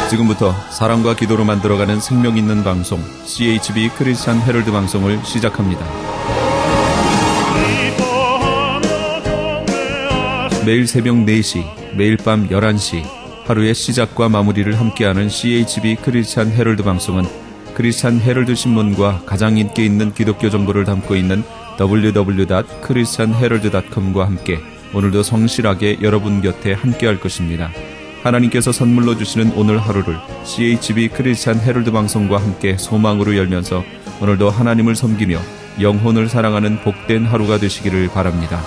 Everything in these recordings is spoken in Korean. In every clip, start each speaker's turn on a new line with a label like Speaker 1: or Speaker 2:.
Speaker 1: 지금부터 사랑과 기도로 만들어가는 생명 있는 방송 CHB 크리스찬 헤럴드 방송을 시작합니다. 매일 새벽 4시, 매일 밤 11시 하루의 시작과 마무리를 함께하는 CHB 크리스찬 헤럴드 방송은 크리스찬 헤럴드 신문과 가장 인기 있는 기독교 정보를 담고 있는 www.christianherald.com과 함께 오늘도 성실하게 여러분 곁에 함께할 것입니다. 하나님께서 선물로 주시는 오늘 하루를 CHB 크리스찬 헤럴드 방송과 함께 소망으로 열면서 오늘도 하나님을 섬기며 영혼을 사랑하는 복된 하루가 되시기를 바랍니다.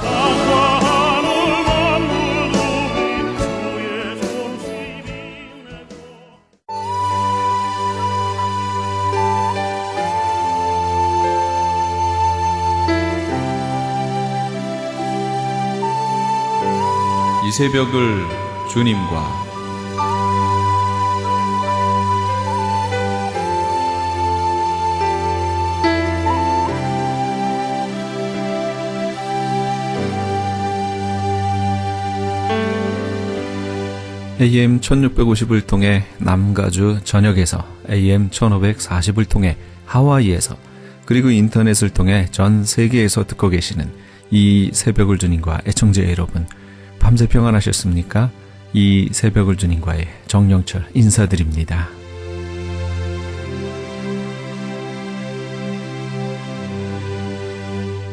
Speaker 1: 이 새벽을 주님과 AM 1650을 통해 남가주 전역에서, AM 1540을 통해 하와이에서, 그리고 인터넷을 통해 전 세계에서 듣고 계시는 이 새벽을 주님과 애청자 여러분, 밤새 평안하셨습니까? 이 새벽을 주님과의 정영철 인사드립니다.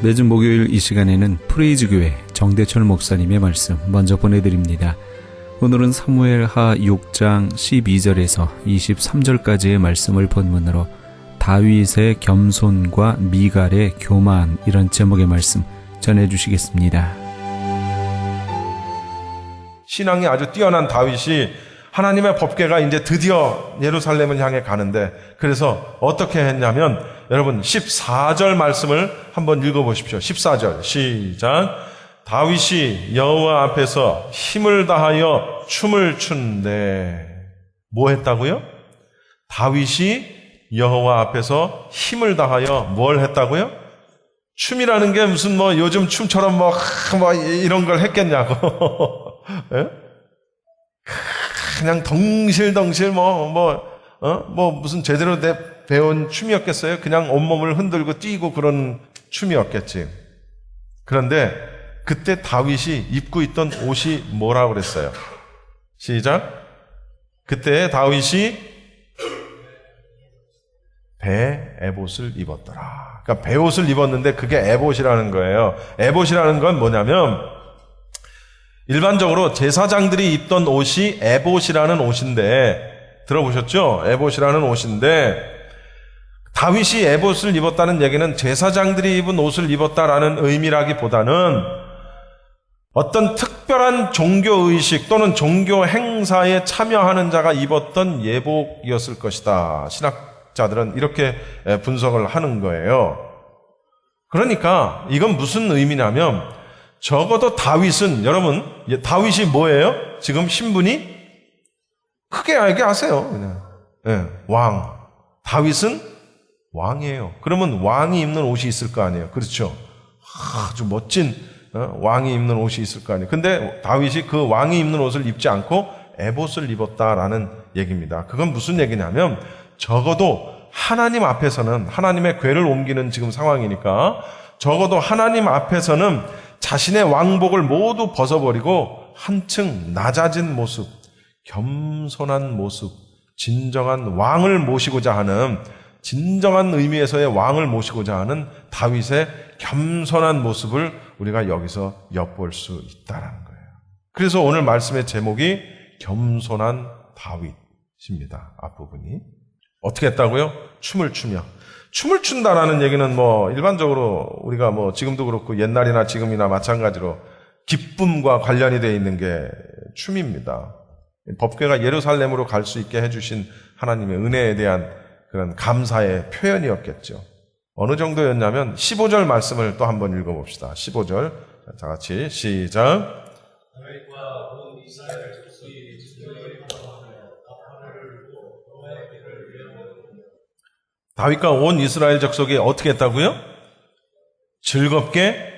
Speaker 1: 매주 목요일 이 시간에는 프레이즈교회 정대철 목사님의 말씀 먼저 보내드립니다. 오늘은 사무엘하 6장 12절에서 23절까지의 말씀을 본문으로 다윗의 겸손과 미갈의 교만, 이런 제목의 말씀 전해주시겠습니다.
Speaker 2: 신앙이 아주 뛰어난 다윗이 하나님의 법궤가 이제 드디어 예루살렘을 향해 가는데, 그래서 어떻게 했냐면, 여러분 14절 말씀을 한번 읽어보십시오. 14절 시작. 다윗이 여호와 앞에서 힘을 다하여 춤을 춘대. 뭐 했다고요? 다윗이 여호와 앞에서 힘을 다하여 뭘 했다고요? 춤이라는 게 무슨 뭐 요즘 춤처럼 뭐 이런 걸 했겠냐고. 예? 그냥 덩실덩실 무슨 제대로 배운 춤이었겠어요? 그냥 온몸을 흔들고 뛰고 그런 춤이었겠지. 그런데 그때 다윗이 입고 있던 옷이 뭐라고 그랬어요? 시작. 그때 다윗이 배 에봇을 입었더라. 그러니까 배옷을 입었는데 그게 에봇이라는 거예요. 에봇이라는 건 뭐냐면, 일반적으로 제사장들이 입던 옷이 에봇이라는 옷인데, 들어보셨죠? 에봇이라는 옷인데, 다윗이 에봇을 입었다는 얘기는 제사장들이 입은 옷을 입었다라는 의미라기보다는 어떤 특별한 종교의식 또는 종교 행사에 참여하는 자가 입었던 예복이었을 것이다. 신학자들은 이렇게 분석을 하는 거예요. 그러니까 이건 무슨 의미냐면, 적어도 다윗은, 여러분, 다윗이 뭐예요? 지금 신분이 크게 알게 하세요. 그냥. 네, 왕. 다윗은 왕이에요. 그러면 왕이 입는 옷이 있을 거 아니에요. 그렇죠? 아주 멋진 왕이 입는 옷이 있을 거 아니에요. 근데 다윗이 그 왕이 입는 옷을 입지 않고 에봇을 입었다라는 얘기입니다. 그건 무슨 얘기냐면, 적어도 하나님 앞에서는, 하나님의 궤를 옮기는 지금 상황이니까, 적어도 하나님 앞에서는 자신의 왕복을 모두 벗어버리고 한층 낮아진 모습, 겸손한 모습, 진정한 왕을 모시고자 하는, 진정한 의미에서의 왕을 모시고자 하는 다윗의 겸손한 모습을 우리가 여기서 엿볼 수 있다는 거예요. 그래서 오늘 말씀의 제목이 겸손한 다윗입니다. 앞부분이. 어떻게 했다고요? 춤을 추며. 춤을 춘다라는 얘기는 일반적으로 우리가 지금도 그렇고 옛날이나 지금이나 마찬가지로 기쁨과 관련이 되어 있는 게 춤입니다. 법궤가 예루살렘으로 갈 수 있게 해주신 하나님의 은혜에 대한 그런 감사의 표현이었겠죠. 어느 정도였냐면 15절 말씀을 또 한번 읽어봅시다. 15절 다 같이 시작. 다윗과 온 이스라엘 족속이 어떻게 했다고요? 즐겁게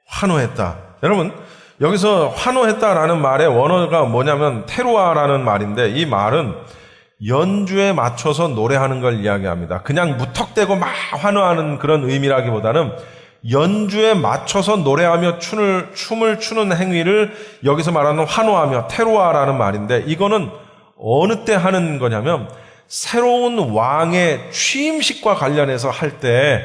Speaker 2: 환호했다. 여러분, 여기서 환호했다라는 말의 원어가 뭐냐면 테루아라는 말인데, 이 말은 연주에 맞춰서 노래하는 걸 이야기합니다. 그냥 무턱대고 막 환호하는 그런 의미라기보다는 연주에 맞춰서 노래하며 춤을 추는 행위를 여기서 말하는 환호하며 테루아라는 말인데, 이거는 어느 때 하는 거냐면 새로운 왕의 취임식과 관련해서 할 때,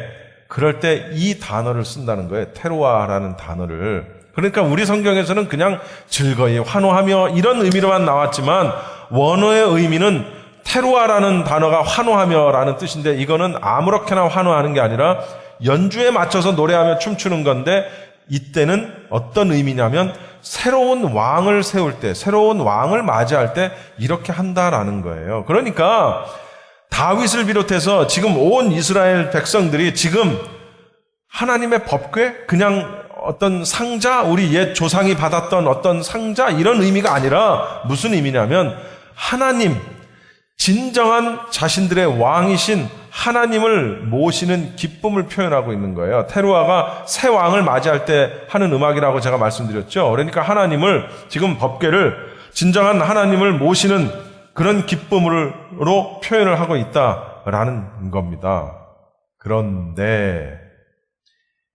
Speaker 2: 그럴 때 이 단어를 쓴다는 거예요. 테루아라는 단어를. 그러니까 우리 성경에서는 그냥 즐거이 환호하며 이런 의미로만 나왔지만 원어의 의미는 테루아라는 단어가 환호하며라는 뜻인데, 이거는 아무렇게나 환호하는 게 아니라 연주에 맞춰서 노래하며 춤추는 건데, 이때는 어떤 의미냐면 새로운 왕을 세울 때, 새로운 왕을 맞이할 때 이렇게 한다라는 거예요. 그러니까 다윗을 비롯해서 지금 온 이스라엘 백성들이 지금 하나님의 법궤, 그냥 어떤 상자, 우리 옛 조상이 받았던 어떤 상자, 이런 의미가 아니라 무슨 의미냐면 하나님, 진정한 자신들의 왕이신 하나님을 모시는 기쁨을 표현하고 있는 거예요. 테루아가 새 왕을 맞이할 때 하는 음악이라고 제가 말씀드렸죠. 그러니까 하나님을, 지금 법궤를 진정한 하나님을 모시는 그런 기쁨으로 표현을 하고 있다라는 겁니다. 그런데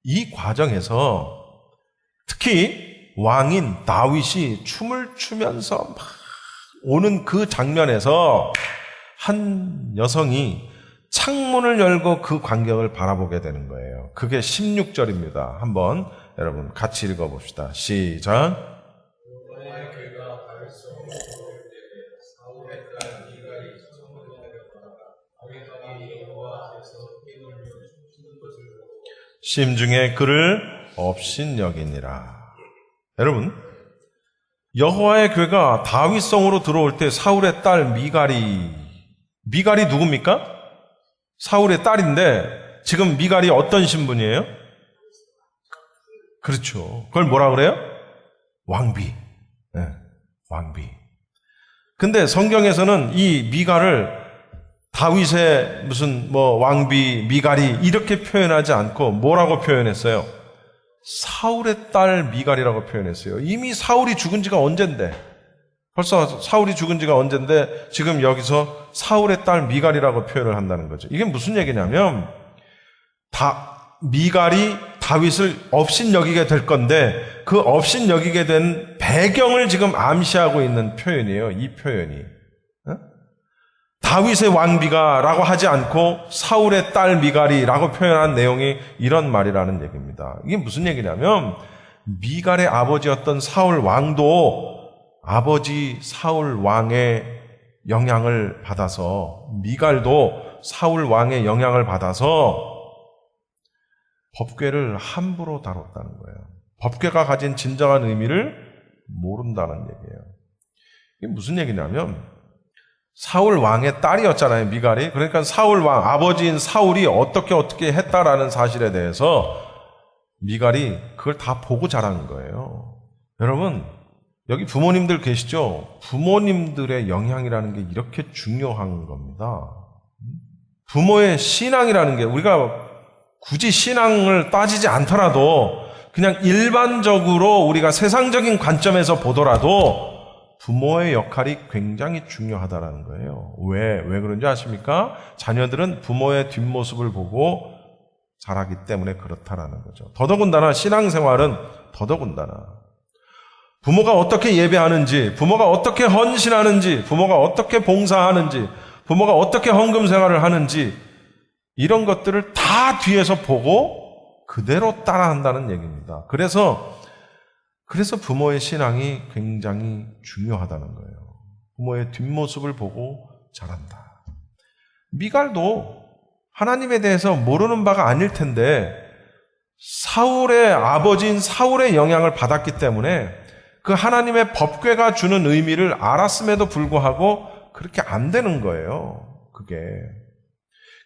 Speaker 2: 이 과정에서 특히 왕인 다윗이 춤을 추면서 막 오는 그 장면에서 한 여성이 창문을 열고 그 광경을 바라보게 되는 거예요. 그게 16절입니다. 한번 여러분 같이 읽어봅시다. 시작. 심중에 그를 업신여기니라. 여러분, 여호와의 궤가 다윗성으로 들어올 때 사울의 딸 미갈이 누굽니까? 사울의 딸인데 지금 미갈이 어떤 신분이에요? 그렇죠. 그걸 뭐라 그래요? 왕비. 네, 왕비. 근데 성경에서는 이 미갈을 다윗의 무슨 왕비 미갈이 이렇게 표현하지 않고 뭐라고 표현했어요? 사울의 딸 미갈이라고 표현했어요. 이미 사울이 죽은 지가 언젠데, 벌써 사울이 죽은 지가 언젠데 지금 여기서 사울의 딸 미갈이라고 표현을 한다는 거죠. 이게 무슨 얘기냐면 미갈이 다윗을 업신여기게 될 건데 그 업신여기게 된 배경을 지금 암시하고 있는 표현이에요. 이 표현이. 다윗의 왕비가라고 하지 않고 사울의 딸 미갈이라고 표현한 내용이 이런 말이라는 얘기입니다. 이게 무슨 얘기냐면 미갈의 아버지였던 사울 왕도 아버지 사울 왕의 영향을 받아서, 미갈도 사울 왕의 영향을 받아서 법궤를 함부로 다뤘다는 거예요. 법궤가 가진 진정한 의미를 모른다는 얘기예요. 이게 무슨 얘기냐면 사울 왕의 딸이었잖아요, 미갈이. 그러니까 사울 왕, 아버지인 사울이 어떻게 했다라는 사실에 대해서 미갈이 그걸 다 보고 자란 거예요. 여러분, 여기 부모님들 계시죠? 부모님들의 영향이라는 게 이렇게 중요한 겁니다. 부모의 신앙이라는 게, 우리가 굳이 신앙을 따지지 않더라도 그냥 일반적으로 우리가 세상적인 관점에서 보더라도 부모의 역할이 굉장히 중요하다라는 거예요. 왜 그런지 아십니까? 자녀들은 부모의 뒷모습을 보고 자라기 때문에 그렇다라는 거죠. 더더군다나 신앙생활은 더더군다나 부모가 어떻게 예배하는지, 부모가 어떻게 헌신하는지, 부모가 어떻게 봉사하는지, 부모가 어떻게 헌금 생활을 하는지, 이런 것들을 다 뒤에서 보고 그대로 따라한다는 얘기입니다. 그래서 부모의 신앙이 굉장히 중요하다는 거예요. 부모의 뒷모습을 보고 자란다. 미갈도 하나님에 대해서 모르는 바가 아닐 텐데 사울의 아버지인 사울의 영향을 받았기 때문에 그 하나님의 법궤가 주는 의미를 알았음에도 불구하고 그렇게 안 되는 거예요. 그게.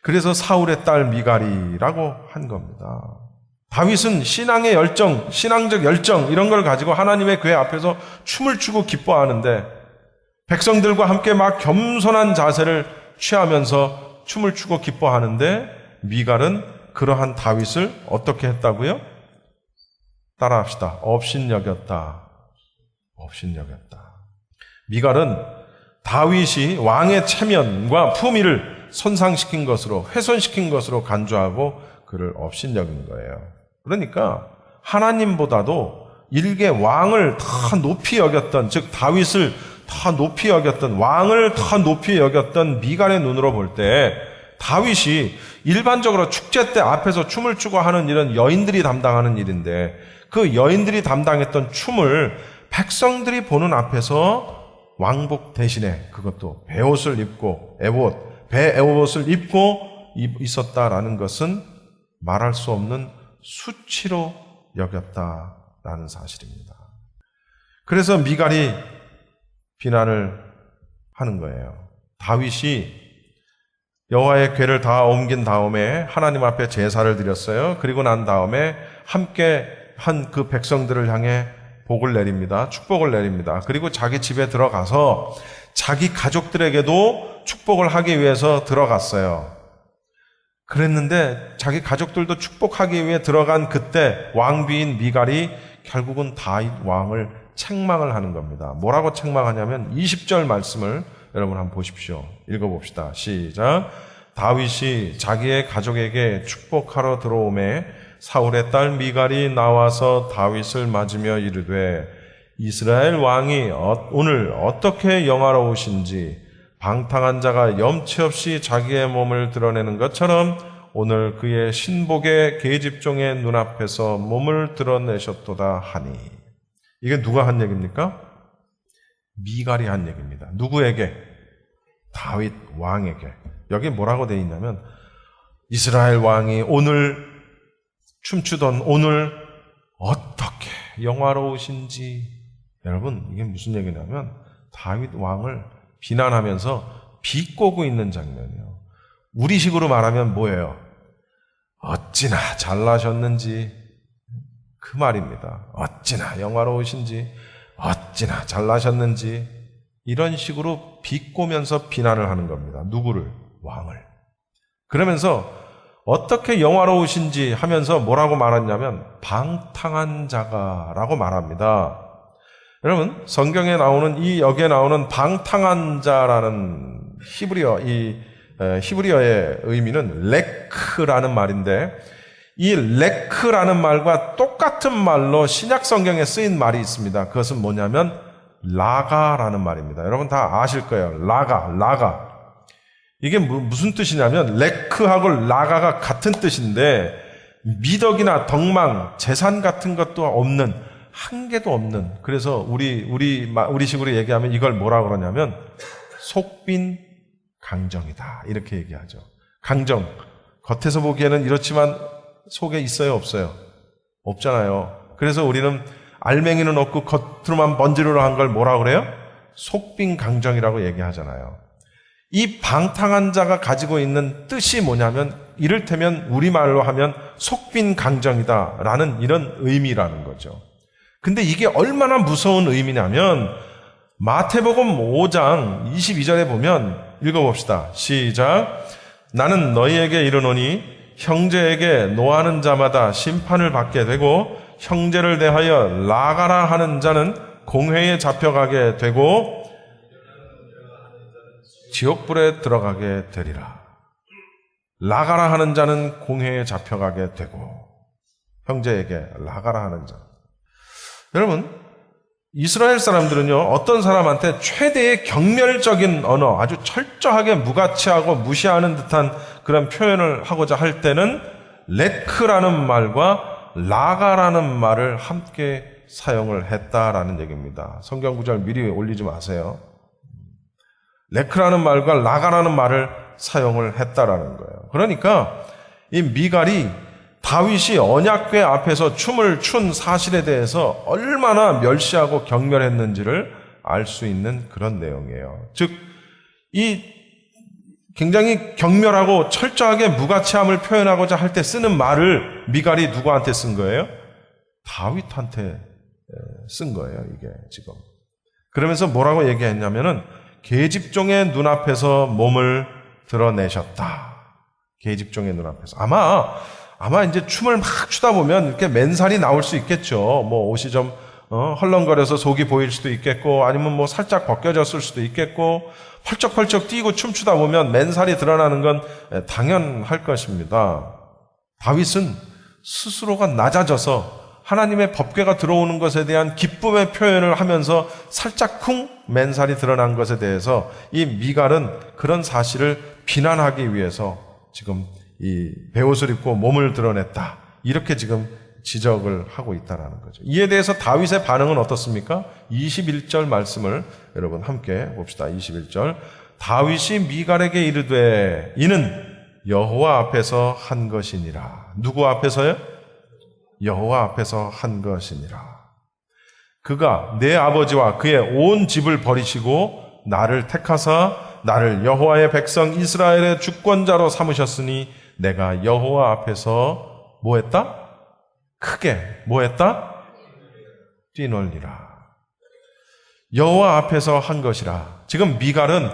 Speaker 2: 그래서 사울의 딸 미갈이라고 한 겁니다. 다윗은 신앙의 열정, 신앙적 열정 이런 걸 가지고 하나님의 궤 앞에서 춤을 추고 기뻐하는데 백성들과 함께 막 겸손한 자세를 취하면서 춤을 추고 기뻐하는데 미갈은 그러한 다윗을 어떻게 했다고요? 따라합시다. 업신여겼다. 미갈은 다윗이 왕의 체면과 품위를 손상시킨 것으로, 훼손시킨 것으로 간주하고 그를 업신여긴 거예요. 그러니까 하나님보다도 일개 왕을 더 높이 여겼던, 즉 다윗을 더 높이 여겼던, 왕을 더 높이 여겼던 미갈의 눈으로 볼 때 다윗이 일반적으로 축제 때 앞에서 춤을 추고 하는 일은 여인들이 담당하는 일인데, 그 여인들이 담당했던 춤을 백성들이 보는 앞에서 왕복 대신에 그것도 베옷을 입고 배에옷을 입고 있었다라는 것은 말할 수 없는 수치로 여겼다라는 사실입니다. 그래서 미갈이 비난을 하는 거예요. 다윗이 여호와의 궤를 다 옮긴 다음에 하나님 앞에 제사를 드렸어요. 그리고 난 다음에 함께 한 그 백성들을 향해 복을 내립니다. 축복을 내립니다. 그리고 자기 집에 들어가서 자기 가족들에게도 축복을 하기 위해서 들어갔어요. 그랬는데 자기 가족들도 축복하기 위해 들어간 그때 왕비인 미갈이 결국은 다윗 왕을 책망을 하는 겁니다. 뭐라고 책망하냐면 20절 말씀을 여러분 한번 보십시오. 읽어봅시다. 시작. 다윗이 자기의 가족에게 축복하러 들어오매 사울의 딸 미갈이 나와서 다윗을 맞으며 이르되 이스라엘 왕이 오늘 어떻게 영화로우신지 방탕한 자가 염치 없이 자기의 몸을 드러내는 것처럼 오늘 그의 신복의 계집종의 눈앞에서 몸을 드러내셨도다 하니. 이게 누가 한 얘기입니까? 미갈이 한 얘기입니다. 누구에게? 다윗 왕에게. 여기 뭐라고 되어 있냐면 이스라엘 왕이 오늘 춤추던 오늘 어떻게 영화로우신지. 여러분, 이게 무슨 얘기냐면 다윗 왕을 비난하면서 비꼬고 있는 장면이에요. 우리식으로 말하면 뭐예요? 어찌나 잘나셨는지, 그 말입니다. 어찌나 영화로우신지, 어찌나 잘나셨는지, 이런 식으로 비꼬면서 비난을 하는 겁니다. 누구를? 왕을. 그러면서 어떻게 영화로우신지 하면서 뭐라고 말했냐면 방탕한 자가라고 말합니다. 여러분, 성경에 나오는 여기에 나오는 방탕한 자라는 히브리어의 의미는 레크라는 말인데, 이 레크라는 말과 똑같은 말로 신약 성경에 쓰인 말이 있습니다. 그것은 뭐냐면 라가라는 말입니다. 여러분 다 아실 거예요. 라가. 이게 무슨 뜻이냐면 레크하고 라가가 같은 뜻인데 미덕이나 덕망, 재산 같은 것도 없는, 한 개도 없는, 그래서 우리식으로 얘기하면 이걸 뭐라 그러냐면 속빈 강정이다, 이렇게 얘기하죠. 강정, 겉에서 보기에는 이렇지만 속에 있어요, 없어요? 없잖아요. 그래서 우리는 알맹이는 없고 겉으로만 번지르르 한 걸 뭐라 그래요? 속빈 강정이라고 얘기하잖아요. 이 방탕한 자가 가지고 있는 뜻이 뭐냐면 이를테면 우리말로 하면 속빈 강정이다라는 이런 의미라는 거죠. 근데 이게 얼마나 무서운 의미냐면 마태복음 5장 22절에 보면 읽어봅시다. 시작. 나는 너희에게 이르노니 형제에게 노하는 자마다 심판을 받게 되고 형제를 대하여 라가라 하는 자는 공회에 잡혀가게 되고 지옥불에 들어가게 되리라. 라가라 하는 자는 공회에 잡혀가게 되고 형제에게 라가라 하는 자. 여러분, 이스라엘 사람들은요, 어떤 사람한테 최대의 경멸적인 언어, 아주 철저하게 무가치하고 무시하는 듯한 그런 표현을 하고자 할 때는 레크라는 말과 라가라는 말을 함께 사용을 했다라는 얘기입니다. 성경 구절 미리 올리지 마세요. 레크라는 말과 라가라는 말을 사용을 했다라는 거예요. 그러니까 이 미갈이 다윗이 언약궤 앞에서 춤을 춘 사실에 대해서 얼마나 멸시하고 경멸했는지를 알 수 있는 그런 내용이에요. 즉, 이 굉장히 경멸하고 철저하게 무가치함을 표현하고자 할 때 쓰는 말을 미갈이 누구한테 쓴 거예요? 다윗한테 쓴 거예요, 이게 지금. 그러면서 뭐라고 얘기했냐면은 계집종의 눈앞에서 몸을 드러내셨다. 계집종의 눈앞에서. 아마 이제 춤을 막 추다 보면 이렇게 맨살이 나올 수 있겠죠. 뭐 옷이 좀 헐렁거려서 속이 보일 수도 있겠고, 아니면 뭐 살짝 벗겨졌을 수도 있겠고, 펄쩍펄쩍 뛰고 춤추다 보면 맨살이 드러나는 건 당연할 것입니다. 다윗은 스스로가 낮아져서 하나님의 법궤가 들어오는 것에 대한 기쁨의 표현을 하면서 살짝 쿵 맨살이 드러난 것에 대해서 이 미갈은 그런 사실을 비난하기 위해서 지금 이 베옷을 입고 몸을 드러냈다. 이렇게 지금 지적을 하고 있다는 거죠. 이에 대해서 다윗의 반응은 어떻습니까? 21절 말씀을 여러분 함께 봅시다. 21절. 다윗이 미갈에게 이르되 이는 여호와 앞에서 한 것이니라. 누구 앞에서요? 여호와 앞에서 한 것이니라. 그가 내 아버지와 그의 온 집을 버리시고 나를 택하사 나를 여호와의 백성 이스라엘의 주권자로 삼으셨으니 내가 여호와 앞에서 뭐 했다? 크게 뭐 했다? 뛰놀리라. 여호와 앞에서 한 것이라. 지금 미갈은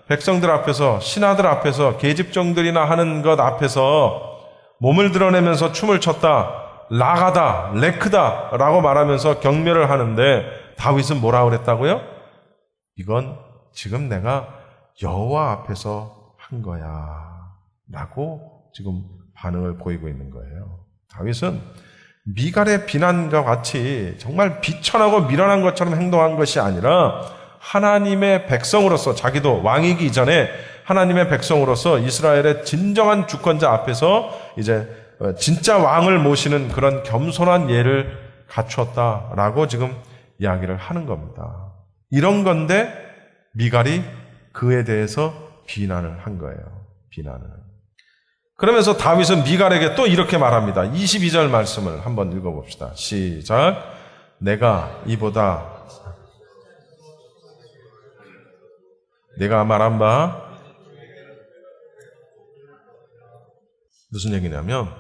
Speaker 2: 백성들 앞에서, 신하들 앞에서, 계집종들이나 하는 것 앞에서 몸을 드러내면서 춤을 췄다. 라가다, 레크다 라고 말하면서 경멸을 하는데 다윗은 뭐라 그랬다고요? 이건 지금 내가 여호와 앞에서 한 거야 라고 지금 반응을 보이고 있는 거예요. 다윗은 미갈의 비난과 같이 정말 비천하고 미련한 것처럼 행동한 것이 아니라 하나님의 백성으로서, 자기도 왕이기 이전에 하나님의 백성으로서 이스라엘의 진정한 주권자 앞에서 이제 진짜 왕을 모시는 그런 겸손한 예를 갖추었다라고 지금 이야기를 하는 겁니다. 이런 건데 미갈이 그에 대해서 비난을 한 거예요. 비난을. 그러면서 다윗은 미갈에게 또 이렇게 말합니다. 22절 말씀을 한번 읽어봅시다. 시작. 내가 말한 바 무슨 얘기냐면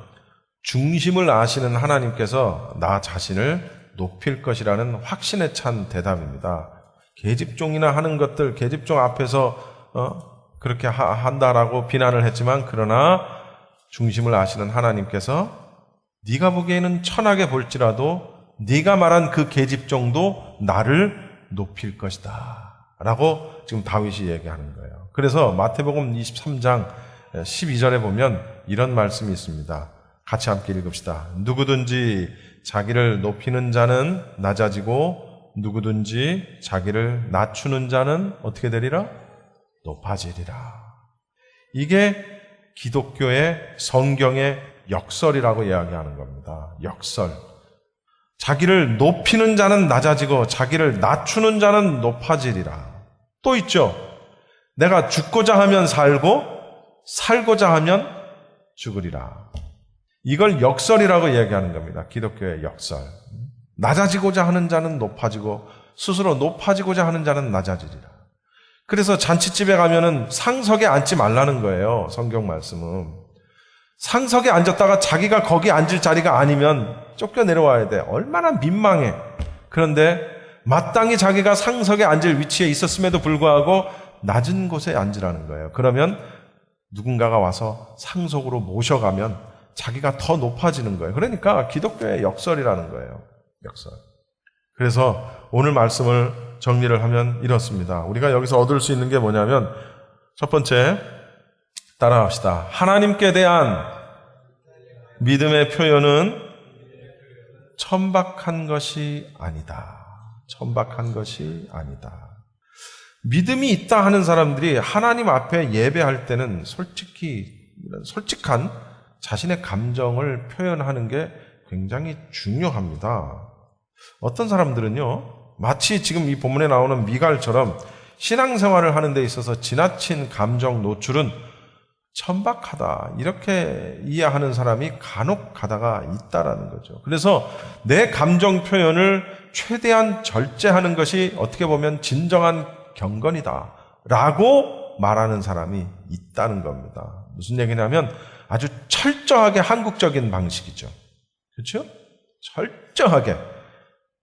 Speaker 2: 중심을 아시는 하나님께서 나 자신을 높일 것이라는 확신에 찬 대답입니다. 계집종이나 하는 것들, 계집종 앞에서 그렇게 한다라고 비난을 했지만, 그러나 중심을 아시는 하나님께서 네가 보기에는 천하게 볼지라도 네가 말한 그 계집종도 나를 높일 것이다 라고 지금 다윗이 얘기하는 거예요. 그래서 마태복음 23장 12절에 보면 이런 말씀이 있습니다. 같이 함께 읽읍시다. 누구든지 자기를 높이는 자는 낮아지고 누구든지 자기를 낮추는 자는 어떻게 되리라? 높아지리라. 이게 기독교의 성경의 역설이라고 이야기하는 겁니다. 역설. 자기를 높이는 자는 낮아지고 자기를 낮추는 자는 높아지리라. 또 있죠. 내가 죽고자 하면 살고 살고자 하면 죽으리라. 이걸 역설이라고 이야기하는 겁니다. 기독교의 역설. 낮아지고자 하는 자는 높아지고 스스로 높아지고자 하는 자는 낮아지리라. 그래서 잔치집에 가면은 상석에 앉지 말라는 거예요. 성경 말씀은. 상석에 앉았다가 자기가 거기 앉을 자리가 아니면 쫓겨 내려와야 돼. 얼마나 민망해. 그런데 마땅히 자기가 상석에 앉을 위치에 있었음에도 불구하고 낮은 곳에 앉으라는 거예요. 그러면 누군가가 와서 상속으로 모셔가면 자기가 더 높아지는 거예요. 그러니까 기독교의 역설이라는 거예요. 역설. 그래서 오늘 말씀을 정리를 하면 이렇습니다. 우리가 여기서 얻을 수 있는 게 뭐냐면, 첫 번째, 따라합시다. 하나님께 대한 믿음의 표현은 천박한 것이 아니다. 천박한 것이 아니다. 믿음이 있다 하는 사람들이 하나님 앞에 예배할 때는 솔직한 자신의 감정을 표현하는 게 굉장히 중요합니다. 어떤 사람들은요, 마치 지금 이 본문에 나오는 미갈처럼 신앙생활을 하는 데 있어서 지나친 감정 노출은 천박하다, 이렇게 이해하는 사람이 간혹 가다가 있다라는 거죠. 그래서 내 감정 표현을 최대한 절제하는 것이 어떻게 보면 진정한 경건이다 라고 말하는 사람이 있다는 겁니다. 무슨 얘기냐면 아주 철저하게 한국적인 방식이죠. 그렇죠? 철저하게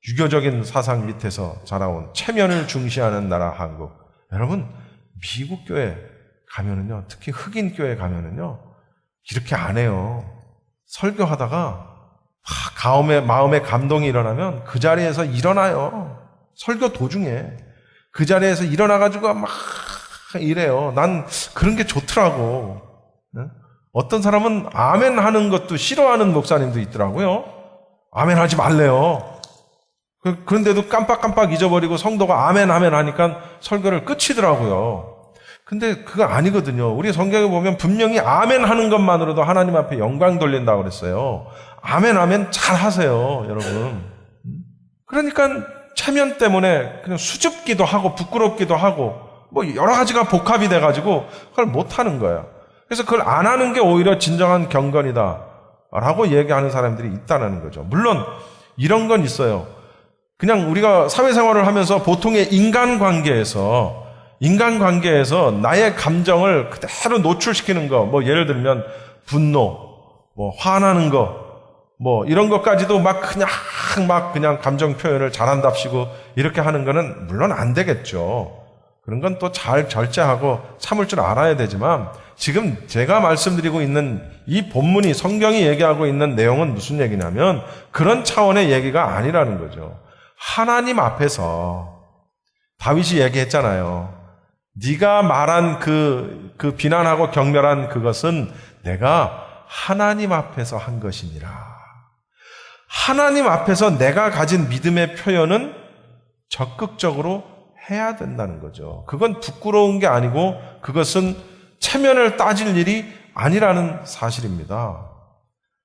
Speaker 2: 유교적인 사상 밑에서 자라온 체면을 중시하는 나라 한국. 여러분, 미국 교회 가면은요, 특히 흑인 교회 가면은요, 이렇게 안 해요. 설교하다가 막 마음에 감동이 일어나면 그 자리에서 일어나요. 설교 도중에. 그 자리에서 일어나가지고 막 이래요. 난 그런 게 좋더라고. 어떤 사람은 아멘 하는 것도 싫어하는 목사님도 있더라고요. 아멘 하지 말래요. 그런데도 깜빡깜빡 잊어버리고 성도가 아멘 하니까 설교를 끝이더라고요. 근데 그거 아니거든요. 우리 성경에 보면 분명히 아멘 하는 것만으로도 하나님 앞에 영광 돌린다고 그랬어요. 아멘 잘 하세요, 여러분. 그러니까 체면 때문에 그냥 수줍기도 하고 부끄럽기도 하고 뭐 여러 가지가 복합이 돼가지고 그걸 못 하는 거야. 그래서 그걸 안 하는 게 오히려 진정한 경건이다 라고 얘기하는 사람들이 있다는 거죠. 물론 이런 건 있어요. 그냥 우리가 사회생활을 하면서 보통의 인간관계에서 나의 감정을 그대로 노출시키는 거, 뭐 예를 들면 분노, 뭐 화나는 거, 뭐 이런 것까지도 그냥 감정 표현을 잘한답시고 이렇게 하는 거는 물론 안 되겠죠. 그런 건 또 잘 절제하고 참을 줄 알아야 되지만 지금 제가 말씀드리고 있는 이 본문이 성경이 얘기하고 있는 내용은 무슨 얘기냐면 그런 차원의 얘기가 아니라는 거죠. 하나님 앞에서 다윗이 얘기했잖아요. 네가 말한 그 비난하고 경멸한 그것은 내가 하나님 앞에서 한 것이니라. 하나님 앞에서 내가 가진 믿음의 표현은 적극적으로 해야 된다는 거죠. 그건 부끄러운 게 아니고 그것은 체면을 따질 일이 아니라는 사실입니다.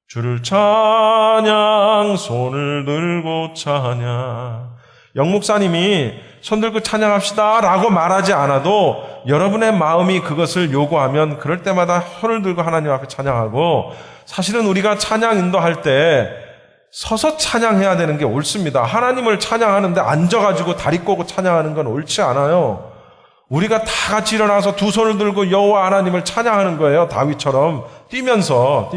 Speaker 2: 주를 찬양, 손을 들고 찬양. 영목사님이 손 들고 찬양합시다 라고 말하지 않아도 여러분의 마음이 그것을 요구하면 그럴 때마다 손을 들고 하나님 앞에 찬양하고, 사실은 우리가 찬양 인도할 때 서서 찬양해야 되는 게 옳습니다. 하나님을 찬양하는데 앉아가지고 다리 꼬고 찬양하는 건 옳지 않아요. 우리가 다 같이 일어나서 두 손을 들고 여호와 하나님을 찬양하는 거예요. 다윗처럼 뛰면서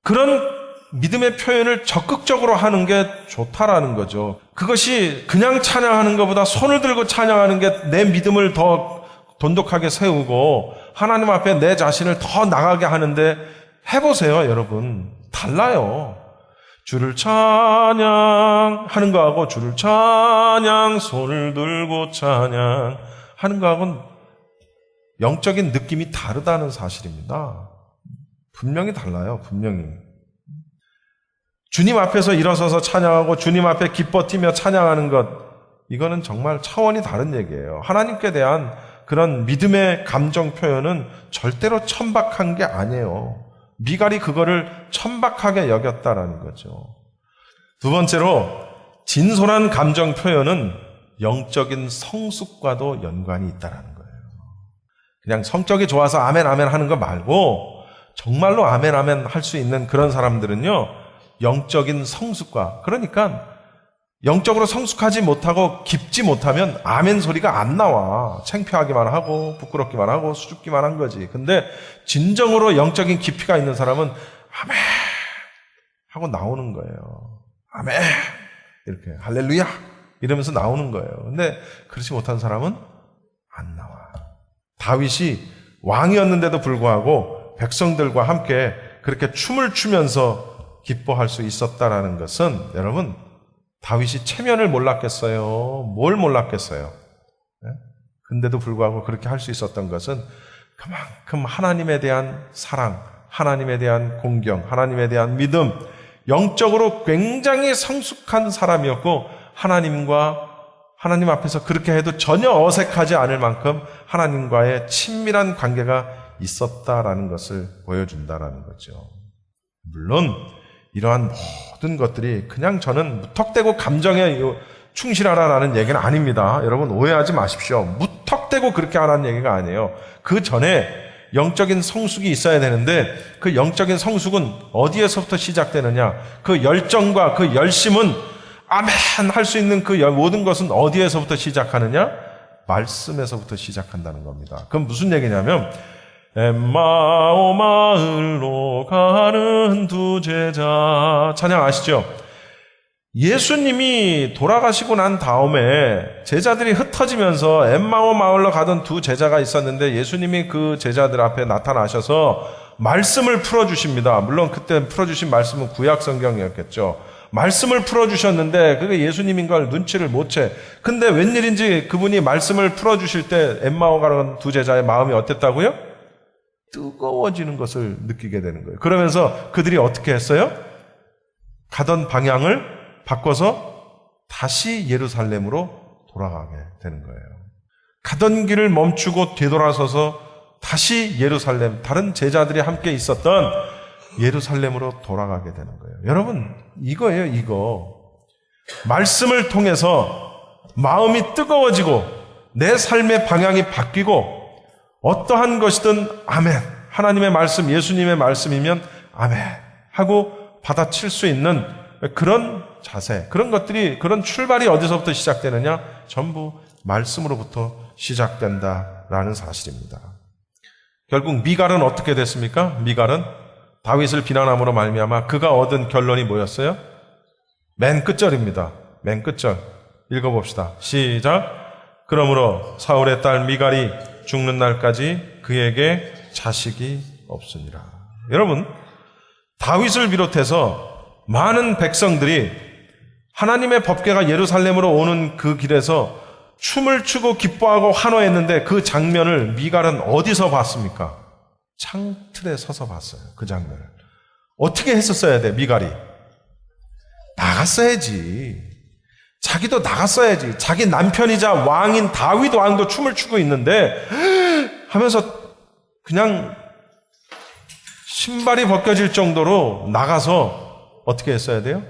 Speaker 2: 그런 믿음의 표현을 적극적으로 하는 게 좋다라는 거죠. 그것이 그냥 찬양하는 것보다 손을 들고 찬양하는 게 내 믿음을 더 돈독하게 세우고 하나님 앞에 내 자신을 더 나가게 하는데 해보세요, 여러분. 달라요. 주를 찬양하는 거하고 주를 찬양, 손을 들고 찬양 하는 거하고는 영적인 느낌이 다르다는 사실입니다. 분명히 달라요, 분명히. 주님 앞에서 일어서서 찬양하고 주님 앞에 기뻐 뛰며 찬양하는 것, 이거는 정말 차원이 다른 얘기예요. 하나님께 대한 그런 믿음의 감정 표현은 절대로 천박한 게 아니에요. 미갈이 그거를 천박하게 여겼다라는 거죠. 두 번째로, 진솔한 감정 표현은 영적인 성숙과도 연관이 있다는 거예요. 그냥 성격이 좋아서 아멘 하는 거 말고 정말로 아멘 할 수 있는 그런 사람들은요, 영적인 성숙과, 그러니까 영적으로 성숙하지 못하고 깊지 못하면 아멘 소리가 안 나와. 창피하기만 하고 부끄럽기만 하고 수줍기만 한 거지. 근데 진정으로 영적인 깊이가 있는 사람은 아멘 하고 나오는 거예요. 아멘 이렇게 할렐루야 이러면서 나오는 거예요. 근데 그렇지 못한 사람은 안 나와. 다윗이 왕이었는데도 불구하고 백성들과 함께 그렇게 춤을 추면서 기뻐할 수 있었다라는 것은, 여러분, 다윗이 체면을 몰랐겠어요? 뭘 몰랐겠어요? 근데도 불구하고 그렇게 할 수 있었던 것은 그만큼 하나님에 대한 사랑, 하나님에 대한 공경, 하나님에 대한 믿음, 영적으로 굉장히 성숙한 사람이었고, 하나님 앞에서 그렇게 해도 전혀 어색하지 않을 만큼 하나님과의 친밀한 관계가 있었다라는 것을 보여준다라는 거죠. 물론 이러한 모든 것들이 그냥 저는 무턱대고 감정에 충실하라라는 얘기는 아닙니다. 여러분 오해하지 마십시오. 무턱대고 그렇게 하라는 얘기가 아니에요. 그 전에 영적인 성숙이 있어야 되는데, 그 영적인 성숙은 어디에서부터 시작되느냐? 그 열정과 그 열심은 아멘 할 수 있는 그 모든 것은 어디에서부터 시작하느냐? 말씀에서부터 시작한다는 겁니다. 그럼 무슨 얘기냐면, 엠마오 마을로 가는 두 제자, 찬양 아시죠? 예수님이 돌아가시고 난 다음에 제자들이 흩어지면서 엠마오 마을로 가던 두 제자가 있었는데, 예수님이 그 제자들 앞에 나타나셔서 말씀을 풀어주십니다. 물론 그때 풀어주신 말씀은 구약 성경이었겠죠. 말씀을 풀어주셨는데 그게 예수님인 걸 눈치를 못 채. 근데 웬일인지 그분이 말씀을 풀어주실 때 엠마오 가는 두 제자의 마음이 어땠다고요? 뜨거워지는 것을 느끼게 되는 거예요. 그러면서 그들이 어떻게 했어요? 가던 방향을 바꿔서 다시 예루살렘으로 돌아가게 되는 거예요. 가던 길을 멈추고 되돌아서서 다시 예루살렘, 다른 제자들이 함께 있었던 예루살렘으로 돌아가게 되는 거예요. 여러분, 이거예요, 이거. 말씀을 통해서 마음이 뜨거워지고 내 삶의 방향이 바뀌고 어떠한 것이든 아멘. 하나님의 말씀, 예수님의 말씀이면 아멘 하고 받아칠 수 있는 그런 자세, 그런 것들이, 그런 출발이 어디서부터 시작되느냐? 전부 말씀으로부터 시작된다라는 사실입니다. 결국 미갈은 어떻게 됐습니까? 미갈은 다윗을 비난함으로 말미암아 그가 얻은 결론이 뭐였어요? 맨 끝절입니다. 맨 끝절. 읽어봅시다. 시작. 그러므로 사울의 딸 미갈이 죽는 날까지 그에게 자식이 없으니라. 여러분, 다윗을 비롯해서 많은 백성들이 하나님의 법궤가 예루살렘으로 오는 그 길에서 춤을 추고 기뻐하고 환호했는데 그 장면을 미갈은 어디서 봤습니까? 창틀에 서서 봤어요. 그 장면을. 어떻게 했었어야 돼, 미갈이? 나갔어야지. 자기도 나갔어야지. 자기 남편이자 왕인 다윗 왕도 춤을 추고 있는데 하면서 그냥 신발이 벗겨질 정도로 나가서 어떻게 했어야 돼요?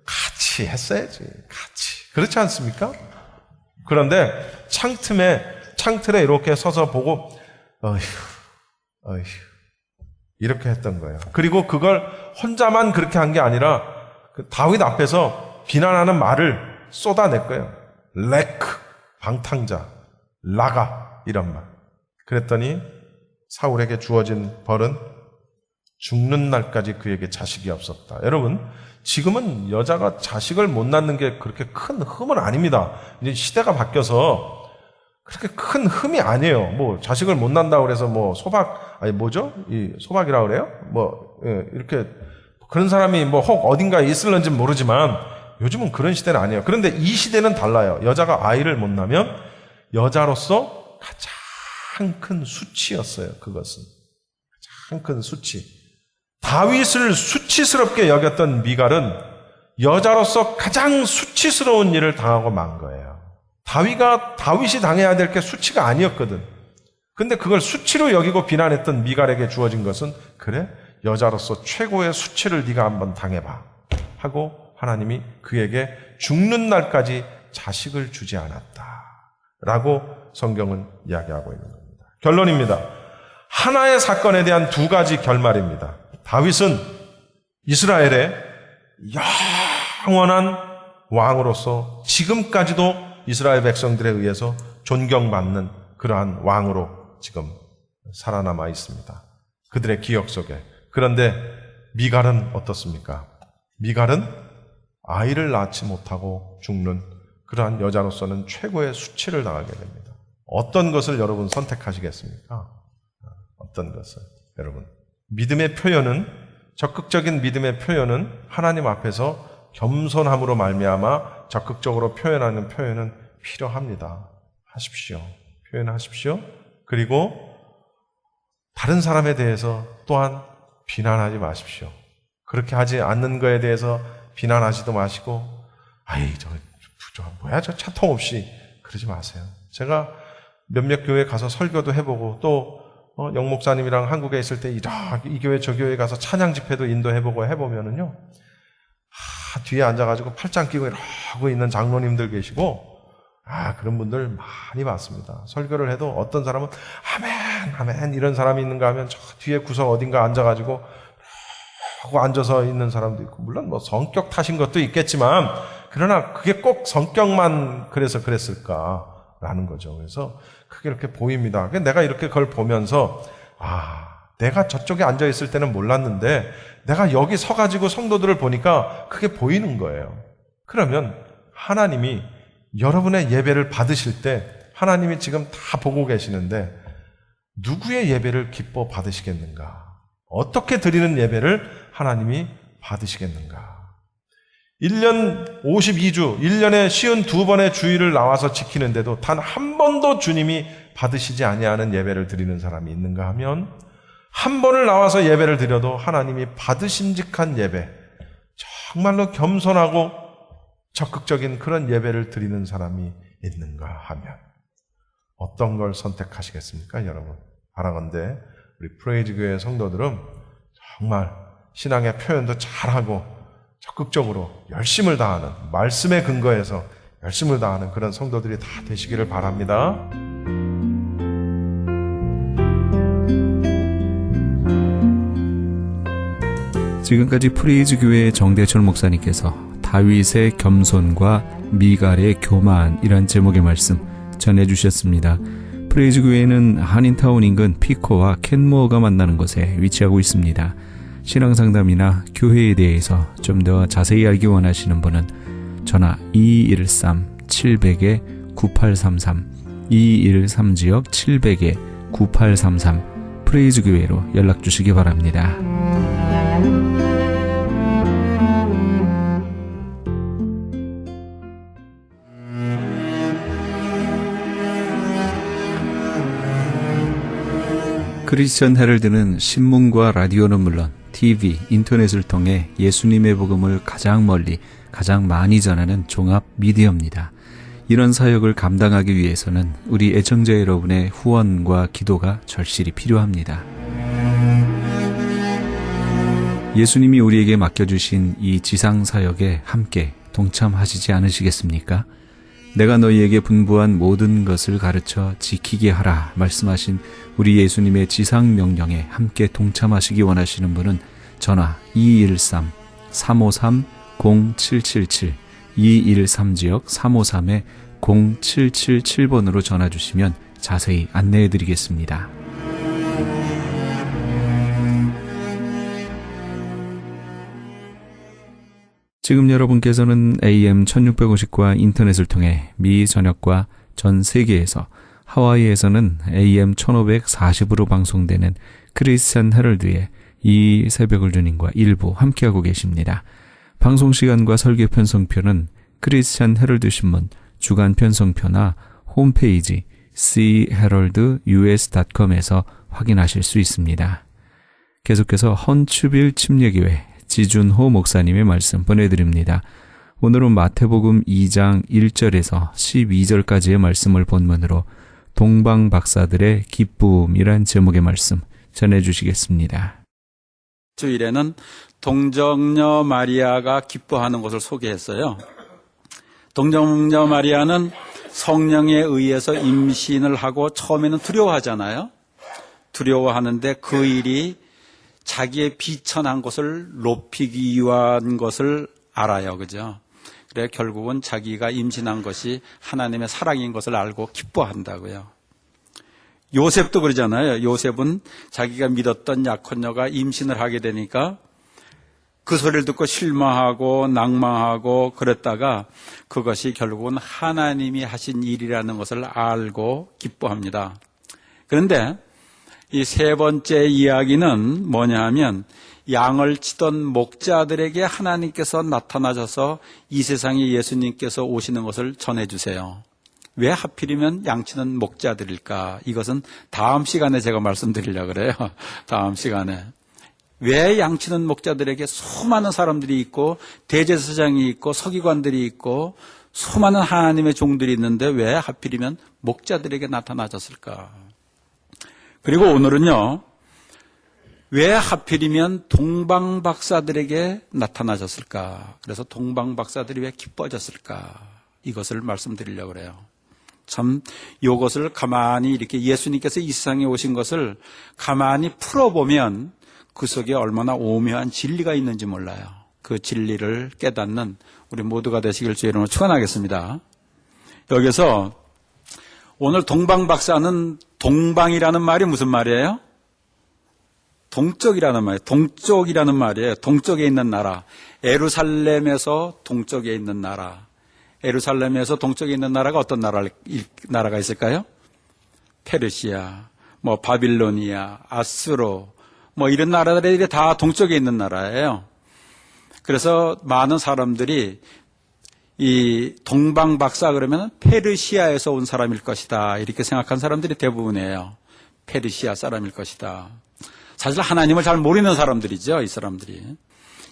Speaker 2: 같이 했어야지. 같이. 그렇지 않습니까? 그런데 창틀에 이렇게 서서 보고 어휴 이렇게 했던 거예요. 그리고 그걸 혼자만 그렇게 한 게 아니라 그 다윗 앞에서 비난하는 말을 쏟아낼 거예요. 레크, 방탕자, 라가 이런 말. 그랬더니 사울에게 주어진 벌은 죽는 날까지 그에게 자식이 없었다. 여러분, 지금은 여자가 자식을 못 낳는 게 그렇게 큰 흠은 아닙니다. 이제 시대가 바뀌어서 그렇게 큰 흠이 아니에요. 뭐 자식을 못 낳는다고 그래서 뭐 소박, 아니 뭐죠? 이 소박이라고 그래요? 뭐 이렇게 그런 사람이 뭐 혹 어딘가에 있을런지 모르지만 요즘은 그런 시대는 아니에요. 그런데 이 시대는 달라요. 여자가 아이를 못 낳으면 여자로서 가장 큰 수치였어요. 그것은 가장 큰 수치. 다윗을 수치스럽게 여겼던 미갈은 여자로서 가장 수치스러운 일을 당하고 만 거예요. 다윗이 당해야 될 게 수치가 아니었거든. 근데 그걸 수치로 여기고 비난했던 미갈에게 주어진 것은 그래? 여자로서 최고의 수치를 네가 한번 당해봐 하고 하나님이 그에게 죽는 날까지 자식을 주지 않았다 라고 성경은 이야기하고 있는 겁니다. 결론입니다. 하나의 사건에 대한 두 가지 결말입니다. 다윗은 이스라엘의 영원한 왕으로서 지금까지도 이스라엘 백성들에 의해서 존경받는 그러한 왕으로 지금 살아남아 있습니다. 그들의 기억 속에. 그런데 미갈은 어떻습니까? 미갈은 아이를 낳지 못하고 죽는 그러한 여자로서는 최고의 수치를 당하게 됩니다. 어떤 것을 여러분 선택하시겠습니까? 어떤 것을? 여러분, 믿음의 표현은, 적극적인 믿음의 표현은 하나님 앞에서 겸손함으로 말미암아 적극적으로 표현하는 표현은 필요합니다. 하십시오. 표현하십시오. 그리고 다른 사람에 대해서 또한 비난하지 마십시오. 그렇게 하지 않는 거에 대해서 비난하지도 마시고, 저 차통 없이 그러지 마세요. 제가 몇몇 교회 가서 설교도 해보고 또 영 목사님이랑 한국에 있을 때 이 교회 저 교회 가서 찬양 집회도 인도해보고 해보면은요, 뒤에 앉아가지고 팔짱 끼고 이러고 있는 장로님들 계시고, 그런 분들 많이 봤습니다. 설교를 해도 어떤 사람은 아멘, 아멘 이런 사람이 있는가 하면 저 뒤에 구석 어딘가 앉아가지고 하고 앉아서 있는 사람도 있고, 물론 뭐 성격 탓인 것도 있겠지만, 그러나 그게 꼭 성격만 그래서 그랬을까라는 거죠. 그래서 그게 이렇게 보입니다. 내가 이렇게 그걸 보면서, 내가 저쪽에 앉아있을 때는 몰랐는데, 내가 여기 서가지고 성도들을 보니까 그게 보이는 거예요. 그러면 하나님이 여러분의 예배를 받으실 때, 하나님이 지금 다 보고 계시는데, 누구의 예배를 기뻐 받으시겠는가? 어떻게 드리는 예배를 하나님이 받으시겠는가? 1년 52주, 1년에 52번의 주일을 나와서 지키는데도 단 한 번도 주님이 받으시지 아니하는 예배를 드리는 사람이 있는가 하면 한 번을 나와서 예배를 드려도 하나님이 받으심직한 예배, 정말로 겸손하고 적극적인 그런 예배를 드리는 사람이 있는가 하면 어떤 걸 선택하시겠습니까, 여러분? 바라건대 우리 프레이즈 교회 성도들은 정말 신앙의 표현도 잘하고 적극적으로 열심을 다하는, 말씀에 근거해서 열심을 다하는 그런 성도들이 다 되시기를 바랍니다.
Speaker 1: 지금까지 프레이즈 교회의 정대철 목사님께서 다윗의 겸손과 미갈의 교만이란 제목의 말씀 전해주셨습니다. 프레이즈 교회는 한인타운 인근 피코와 캔모어가 만나는 곳에 위치하고 있습니다. 신앙상담이나 교회에 대해서 좀 더 자세히 알기 원하시는 분은 전화 2213-700-9833 2213-700-9833 프레이즈 교회로 연락 주시기 바랍니다. 크리스천 헤럴드는 신문과 라디오는 물론 TV, 인터넷을 통해 예수님의 복음을 가장 멀리, 가장 많이 전하는 종합 미디어입니다. 이런 사역을 감당하기 위해서는 우리 애청자 여러분의 후원과 기도가 절실히 필요합니다. 예수님이 우리에게 맡겨주신 이 지상 사역에 함께 동참하시지 않으시겠습니까? 내가 너희에게 분부한 모든 것을 가르쳐 지키게 하라 말씀하신 우리 예수님의 지상 명령에 함께 동참하시기 원하시는 분은 전화 213-353-0777 213지역 353-0777번으로 전화 주시면 자세히 안내해 드리겠습니다. 지금 여러분께서는 AM 1650과 인터넷을 통해 미 전역과 전 세계에서, 하와이에서는 AM 1540으로 방송되는 크리스천 헤럴드의 이 새벽을 주님과 일부 함께하고 계십니다. 방송 시간과 설교 편성표는 크리스천 헤럴드 신문 주간 편성표나 홈페이지 cheraldus.com에서 확인하실 수 있습니다. 계속해서 헌추빌 침례교회 지준호 목사님의 말씀 보내드립니다. 오늘은 마태복음 2장 1절에서 12절까지의 말씀을 본문으로 동방박사들의 기쁨이란 제목의 말씀 전해주시겠습니다.
Speaker 3: 주일에는 동정녀 마리아가 기뻐하는 것을 소개했어요. 동정녀 마리아는 성령에 의해서 임신을 하고 처음에는 두려워하잖아요. 두려워하는데 그 일이 자기의 비천한 것을 높이기 위한 것을 알아요. 그죠? 그래 결국은 자기가 임신한 것이 하나님의 사랑인 것을 알고 기뻐한다고요. 요셉도 그러잖아요. 요셉은 자기가 믿었던 약혼녀가 임신을 하게 되니까 그 소리를 듣고 실망하고 낭망하고 그랬다가 그것이 결국은 하나님이 하신 일이라는 것을 알고 기뻐합니다. 그런데 이 세 번째 이야기는 뭐냐 하면 양을 치던 목자들에게 하나님께서 나타나셔서 이 세상에 예수님께서 오시는 것을 전해주세요. 왜 하필이면 양치는 목자들일까? 이것은 다음 시간에 제가 말씀드리려고 그래요. 다음 시간에. 왜 양치는 목자들에게 수많은 사람들이 있고 대제사장이 있고 서기관들이 있고 수많은 하나님의 종들이 있는데 왜 하필이면 목자들에게 나타나셨을까? 그리고 오늘은요, 왜 하필이면 동방박사들에게 나타나셨을까? 그래서 동방박사들이 왜 기뻐졌을까? 이것을 말씀드리려고 그래요. 참 이것을 가만히 이렇게 예수님께서 이 세상에 오신 것을 가만히 풀어보면 그 속에 얼마나 오묘한 진리가 있는지 몰라요. 그 진리를 깨닫는 우리 모두가 되시길 주의 이름으로 축원하겠습니다. 여기서 오늘 동방박사는 동방이라는 말이 무슨 말이에요? 동쪽이라는 말이에요. 동쪽이라는 말이에요. 동쪽에 있는 나라. 예루살렘에서 동쪽에 있는 나라. 예루살렘에서 동쪽에 있는 나라가 어떤 나라가 있을까요? 페르시아, 바빌로니아, 아수로, 뭐 이런 나라들이 다 동쪽에 있는 나라예요. 그래서 많은 사람들이 이 동방박사 그러면 페르시아에서 온 사람일 것이다. 이렇게 생각한 사람들이 대부분이에요. 페르시아 사람일 것이다. 사실 하나님을 잘 모르는 사람들이죠, 이 사람들이.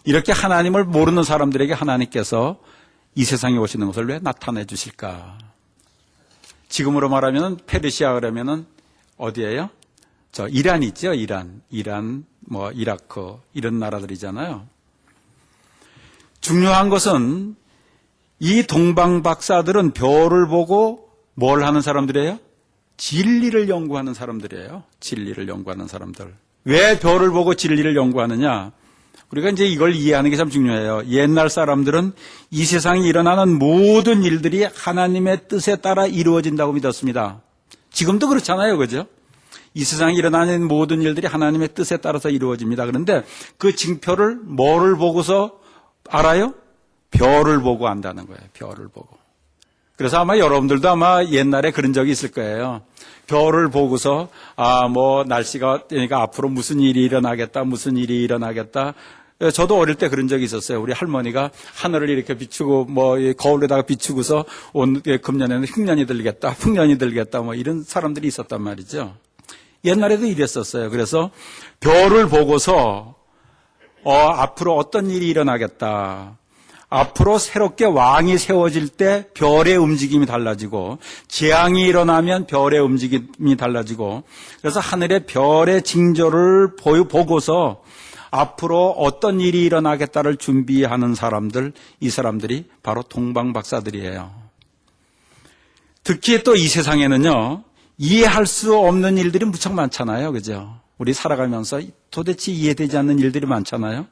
Speaker 3: 이렇게 하나님을 모르는 사람들에게 하나님께서 이 세상에 오시는 것을 왜 나타내 주실까? 지금으로 말하면 페르시아 그러면은 어디예요? 저 이란 있죠, 이란, 뭐 이라크 이런 나라들이잖아요. 중요한 것은 이 동방 박사들은 별을 보고 뭘 하는 사람들이에요? 진리를 연구하는 사람들이에요. 진리를 연구하는 사람들. 왜 별을 보고 진리를 연구하느냐? 우리가 이제 이걸 이해하는 게 참 중요해요. 옛날 사람들은 이 세상에 일어나는 모든 일들이 하나님의 뜻에 따라 이루어진다고 믿었습니다. 지금도 그렇잖아요. 그죠? 이 세상에 일어나는 모든 일들이 하나님의 뜻에 따라서 이루어집니다. 그런데 그 징표를 뭐를 보고서 알아요? 별을 보고 안다는 거예요. 별을 보고. 그래서 아마 여러분들도 아마 옛날에 그런 적이 있을 거예요. 별을 보고서 뭐 날씨가 그러니까 앞으로 무슨 일이 일어나겠다, 무슨 일이 일어나겠다. 저도 어릴 때 그런 적이 있었어요. 우리 할머니가 하늘을 이렇게 비추고 뭐 거울에다가 비추고서 온 금년에는 흉년이 들겠다, 풍년이 들겠다, 뭐 이런 사람들이 있었단 말이죠. 옛날에도 이랬었어요. 그래서 별을 보고서 앞으로 어떤 일이 일어나겠다. 앞으로 새롭게 왕이 세워질 때 별의 움직임이 달라지고 재앙이 일어나면 별의 움직임이 달라지고 그래서 하늘의 별의 징조를 보고서 앞으로 어떤 일이 일어나겠다를 준비하는 사람들, 이 사람들이 바로 동방박사들이에요. 특히 또 이 세상에는요, 이해할 수 없는 일들이 무척 많잖아요. 그죠? 우리 살아가면서 도대체 이해되지 않는 일들이 많잖아요.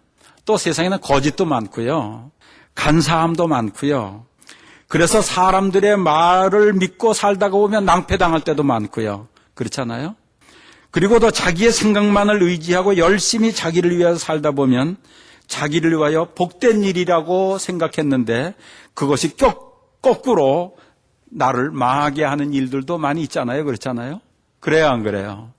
Speaker 3: 또 세상에는 거짓도 많고요. 간사함도 많고요. 그래서 사람들의 말을 믿고 살다가 보면 낭패당할 때도 많고요. 그렇잖아요? 그리고 또 자기의 생각만을 의지하고 열심히 자기를 위해서 살다 보면 자기를 위하여 복된 일이라고 생각했는데 그것이 거꾸로 나를 망하게 하는 일들도 많이 있잖아요. 그렇잖아요? 그래요, 안 그래요?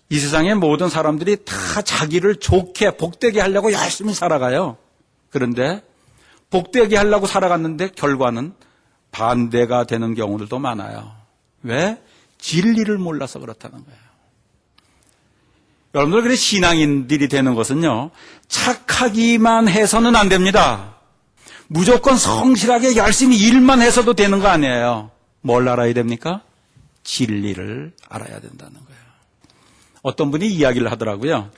Speaker 3: 이 세상의 모든 사람들이 다 자기를 좋게 복되게 하려고 열심히 살아가요. 그런데 복되게 하려고 살아갔는데 결과는 반대가 되는 경우들도 많아요. 왜? 진리를 몰라서 그렇다는 거예요. 여러분들 그래 신앙인들이 되는 것은요, 착하기만 해서는 안 됩니다. 무조건 성실하게 열심히 일만 해서도 되는 거 아니에요. 뭘 알아야 됩니까? 진리를 알아야 된다는 거예요. 어떤 분이 이야기를 하더라고요.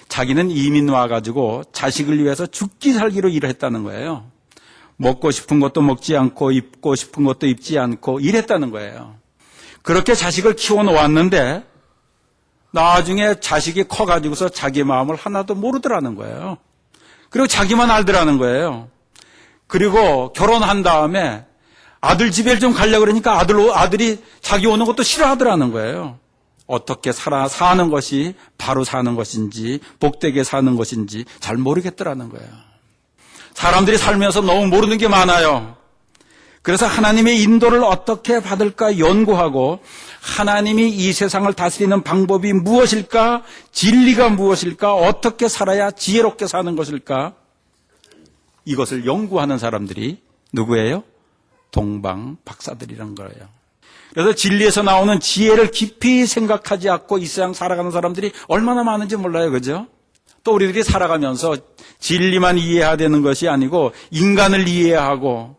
Speaker 3: 자기는 이민 와가지고 자식을 위해서 죽기 살기로 일을 했다는 거예요. 먹고 싶은 것도 먹지 않고 입고 싶은 것도 입지 않고 일했다는 거예요. 그렇게 자식을 키워놓았는데 나중에 자식이 커가지고서 자기 마음을 하나도 모르더라는 거예요. 그리고 자기만 알더라는 거예요. 그리고 결혼한 다음에 아들 집에 좀 가려고 그러니까 아들이 자기 오는 것도 싫어하더라는 거예요. 어떻게 사는 것이 바로 사는 것인지 복되게 사는 것인지 잘 모르겠더라는 거예요. 사람들이 살면서 너무 모르는 게 많아요. 그래서 하나님의 인도를 어떻게 받을까 연구하고 하나님이 이 세상을 다스리는 방법이 무엇일까? 진리가 무엇일까? 어떻게 살아야 지혜롭게 사는 것일까? 이것을 연구하는 사람들이 누구예요? 동방 박사들이란 거예요. 그래서 진리에서 나오는 지혜를 깊이 생각하지 않고 이 세상 살아가는 사람들이 얼마나 많은지 몰라요. 그죠? 또 우리들이 살아가면서 진리만 이해해야 되는 것이 아니고 인간을 이해하고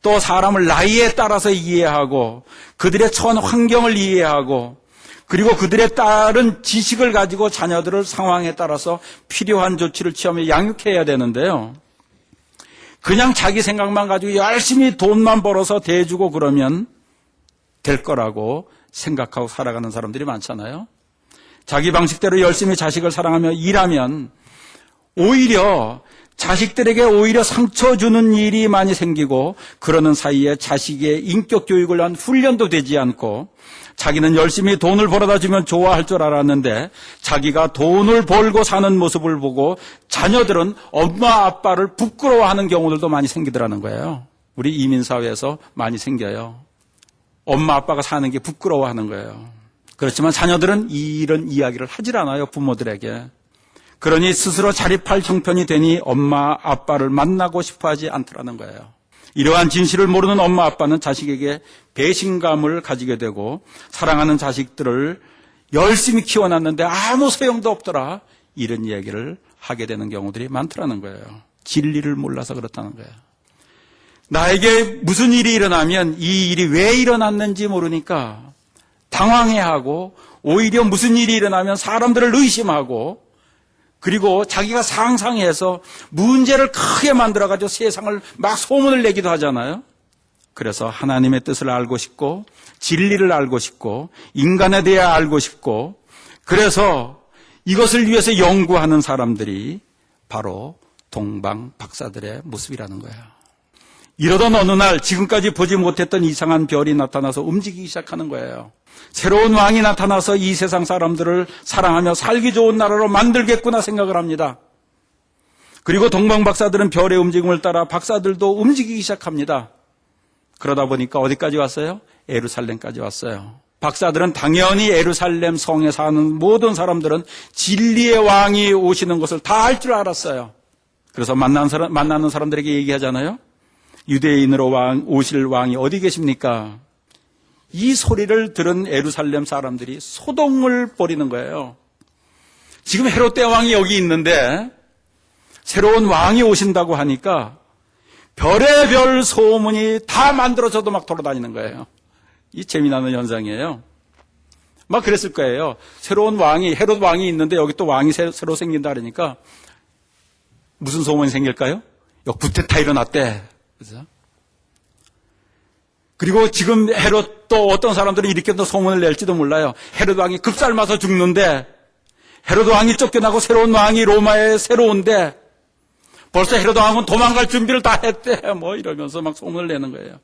Speaker 3: 또 사람을 나이에 따라서 이해하고 그들의 처한 환경을 이해하고 그리고 그들에 따른 지식을 가지고 자녀들을 상황에 따라서 필요한 조치를 취하며 양육해야 되는데요. 그냥 자기 생각만 가지고 열심히 돈만 벌어서 대주고 그러면 될 거라고 생각하고 살아가는 사람들이 많잖아요. 자기 방식대로 열심히 자식을 사랑하며 일하면 오히려 자식들에게 오히려 상처 주는 일이 많이 생기고 그러는 사이에 자식의 인격 교육을 위한 훈련도 되지 않고 자기는 열심히 돈을 벌어다 주면 좋아할 줄 알았는데 자기가 돈을 벌고 사는 모습을 보고 자녀들은 엄마 아빠를 부끄러워하는 경우들도 많이 생기더라는 거예요. 우리 이민사회에서 많이 생겨요. 엄마 아빠가 사는 게 부끄러워하는 거예요. 그렇지만 자녀들은 이런 이야기를 하질 않아요, 부모들에게. 그러니 스스로 자립할 형편이 되니 엄마, 아빠를 만나고 싶어 하지 않더라는 거예요. 이러한 진실을 모르는 엄마, 아빠는 자식에게 배신감을 가지게 되고 사랑하는 자식들을 열심히 키워놨는데 아무 소용도 없더라. 이런 이야기를 하게 되는 경우들이 많더라는 거예요. 진리를 몰라서 그렇다는 거예요. 나에게 무슨 일이 일어나면 이 일이 왜 일어났는지 모르니까 당황해하고 오히려 무슨 일이 일어나면 사람들을 의심하고 그리고 자기가 상상해서 문제를 크게 만들어가지고 세상을 막 소문을 내기도 하잖아요. 그래서 하나님의 뜻을 알고 싶고 진리를 알고 싶고 인간에 대해 알고 싶고 그래서 이것을 위해서 연구하는 사람들이 바로 동방 박사들의 모습이라는 거예요. 이러던 어느 날 지금까지 보지 못했던 이상한 별이 나타나서 움직이기 시작하는 거예요. 새로운 왕이 나타나서 이 세상 사람들을 사랑하며 살기 좋은 나라로 만들겠구나 생각을 합니다. 그리고 동방 박사들은 별의 움직임을 따라 박사들도 움직이기 시작합니다. 그러다 보니까 어디까지 왔어요? 예루살렘까지 왔어요. 박사들은 당연히 예루살렘 성에 사는 모든 사람들은 진리의 왕이 오시는 것을 다 알 줄 알았어요. 그래서 만나는 사람들에게 얘기하잖아요. 유대인으로 오실 왕이 어디 계십니까? 이 소리를 들은 예루살렘 사람들이 소동을 벌이는 거예요. 지금 헤롯 대왕이 여기 있는데 새로운 왕이 오신다고 하니까 별의별 소문이 다 만들어져도 막 돌아다니는 거예요. 이 재미나는 현상이에요. 막 그랬을 거예요. 새로운 왕이, 헤롯 왕이 있는데 여기 또 왕이 새로 생긴다 그러니까 무슨 소문이 생길까요? 여기 구테타 일어났대. 그죠? 그리고 지금 헤롯 또 어떤 사람들이 이렇게 또 소문을 낼지도 몰라요. 헤롯 왕이 급살맞아 죽는데 헤롯 왕이 쫓겨나고 새로운 왕이 로마에 새로 온데 벌써 헤롯 왕은 도망갈 준비를 다 했대. 뭐 이러면서 막 소문을 내는 거예요.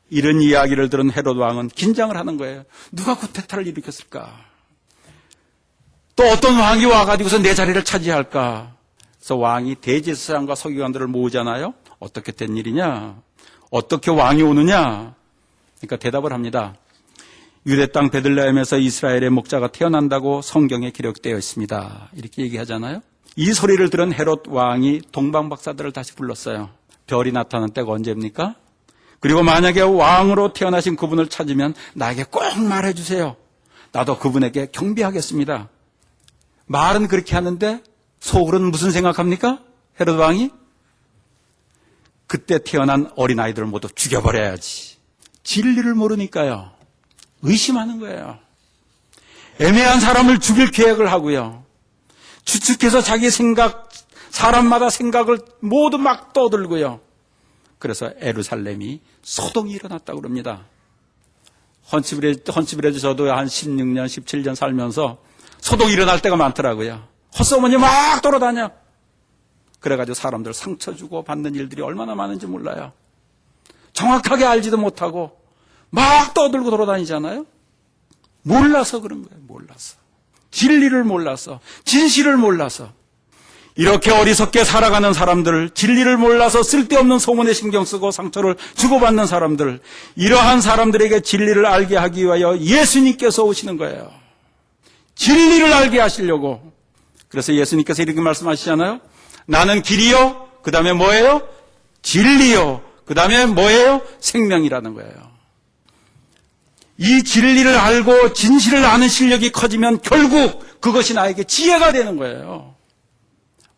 Speaker 3: 이런 이야기를 들은 헤롯 왕은 긴장을 하는 거예요. 누가 구테타를 일으켰을까? 또 어떤 왕이 와가지고서 내 자리를 차지할까? 그래서 왕이 대제사장과 서기관들을 모으잖아요. 어떻게 된 일이냐? 어떻게 왕이 오느냐? 그러니까 대답을 합니다. 유대 땅 베들레헴에서 이스라엘의 목자가 태어난다고 성경에 기록되어 있습니다. 이렇게 얘기하잖아요. 이 소리를 들은 헤롯 왕이 동방 박사들을 다시 불렀어요. 별이 나타난 때가 언제입니까? 그리고 만약에 왕으로 태어나신 그분을 찾으면 나에게 꼭 말해주세요. 나도 그분에게 경배하겠습니다. 말은 그렇게 하는데 속으로는 무슨 생각합니까? 헤롯 왕이? 그때 태어난 어린아이들을 모두 죽여버려야지. 진리를 모르니까요. 의심하는 거예요. 애매한 사람을 죽일 계획을 하고요. 추측해서 자기 생각, 사람마다 생각을 모두 막 떠들고요. 그래서 예루살렘이 소동이 일어났다고 그럽니다. 헌치브레드 저도 한 16년, 17년 살면서 소동이 일어날 때가 많더라고요. 헛소문이 막 돌아다녀. 그래가지고 사람들 상처 주고 받는 일들이 얼마나 많은지 몰라요. 정확하게 알지도 못하고 막 떠들고 돌아다니잖아요. 몰라서 그런 거예요. 몰라서. 진리를 몰라서, 진실을 몰라서. 이렇게 어리석게 살아가는 사람들, 진리를 몰라서 쓸데없는 소문에 신경 쓰고 상처를 주고받는 사람들, 이러한 사람들에게 진리를 알게 하기 위하여 예수님께서 오시는 거예요. 진리를 알게 하시려고. 그래서 예수님께서 이렇게 말씀하시잖아요. 나는 길이요. 그 다음에 뭐예요? 진리요. 그 다음에 뭐예요? 생명이라는 거예요. 이 진리를 알고 진실을 아는 실력이 커지면 결국 그것이 나에게 지혜가 되는 거예요.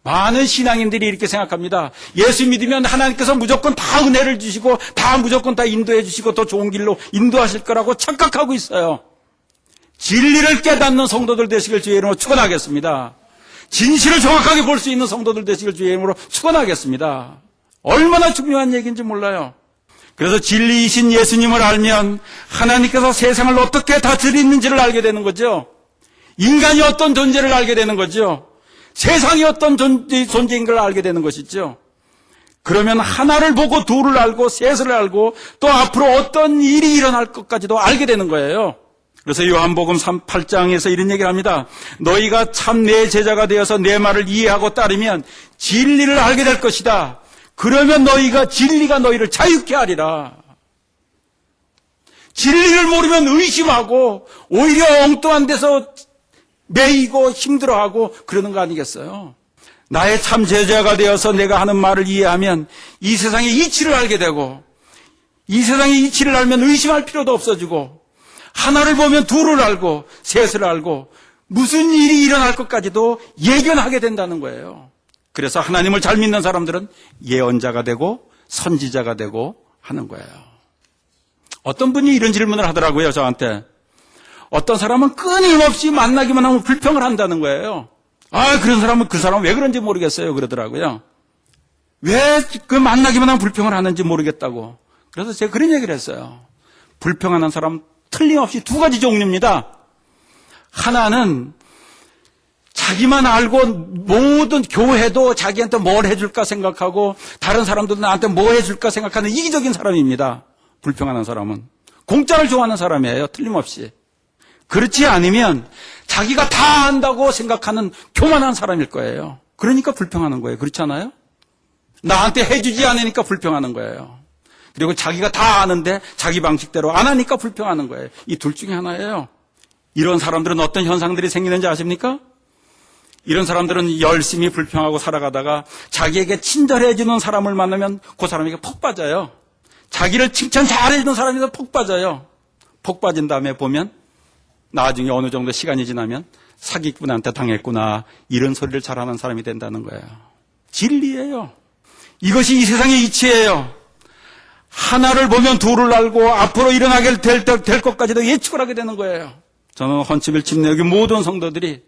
Speaker 3: 많은 신앙인들이 이렇게 생각합니다. 예수 믿으면 하나님께서 무조건 다 은혜를 주시고 다 무조건 다 인도해 주시고 더 좋은 길로 인도하실 거라고 착각하고 있어요. 진리를 깨닫는 성도들 되시길 주의 이름으로 축원하겠습니다. 진실을 정확하게 볼 수 있는 성도들 되시길 주의 이름으로 축원하겠습니다. 얼마나 중요한 얘기인지 몰라요. 그래서 진리이신 예수님을 알면 하나님께서 세상을 어떻게 다스리는지를 알게 되는 거죠. 인간이 어떤 존재를 알게 되는 거죠. 세상이 어떤 존재인 걸 알게 되는 것이죠. 그러면 하나를 보고 둘을 알고 셋을 알고 또 앞으로 어떤 일이 일어날 것까지도 알게 되는 거예요. 그래서 요한복음 8장에서 이런 얘기를 합니다. 너희가 참 내 제자가 되어서 내 말을 이해하고 따르면 진리를 알게 될 것이다. 그러면 진리가 너희를 자유케 하리라. 진리를 모르면 의심하고 오히려 엉뚱한 데서 매이고 힘들어하고 그러는 거 아니겠어요? 나의 참 제자가 되어서 내가 하는 말을 이해하면 이 세상의 이치를 알게 되고, 이 세상의 이치를 알면 의심할 필요도 없어지고, 하나를 보면 둘을 알고 셋을 알고 무슨 일이 일어날 것까지도 예견하게 된다는 거예요. 그래서 하나님을 잘 믿는 사람들은 예언자가 되고 선지자가 되고 하는 거예요. 어떤 분이 이런 질문을 하더라고요, 저한테. 어떤 사람은 끊임없이 만나기만 하면 불평을 한다는 거예요. 그런 사람은 그 사람은 왜 그런지 모르겠어요, 그러더라고요. 왜 그 만나기만 하면 불평을 하는지 모르겠다고. 그래서 제가 그런 얘기를 했어요. 불평하는 사람 틀림없이 두 가지 종류입니다. 하나는 자기만 알고 모든 교회도 자기한테 뭘 해줄까 생각하고 다른 사람들도 나한테 뭐 해줄까 생각하는 이기적인 사람입니다. 불평하는 사람은. 공짜를 좋아하는 사람이에요, 틀림없이. 그렇지 않으면 자기가 다 안다고 생각하는 교만한 사람일 거예요. 그러니까 불평하는 거예요. 그렇지 않아요? 나한테 해주지 않으니까 불평하는 거예요. 그리고 자기가 다 아는데 자기 방식대로 안 하니까 불평하는 거예요. 이 둘 중에 하나예요. 이런 사람들은 어떤 현상들이 생기는지 아십니까? 이런 사람들은 열심히 불평하고 살아가다가 자기에게 친절해주는 사람을 만나면 그 사람에게 폭 빠져요. 자기를 칭찬 잘해주는 사람에서 폭 빠져요. 폭 빠진 다음에 보면 나중에 어느 정도 시간이 지나면 사기꾼한테 당했구나, 이런 소리를 잘하는 사람이 된다는 거예요. 진리예요. 이것이 이 세상의 이치예요. 하나를 보면 둘을 알고 앞으로 일어나게 될 것까지도 예측을 하게 되는 거예요. 저는 헌치빌집 내 여기 모든 성도들이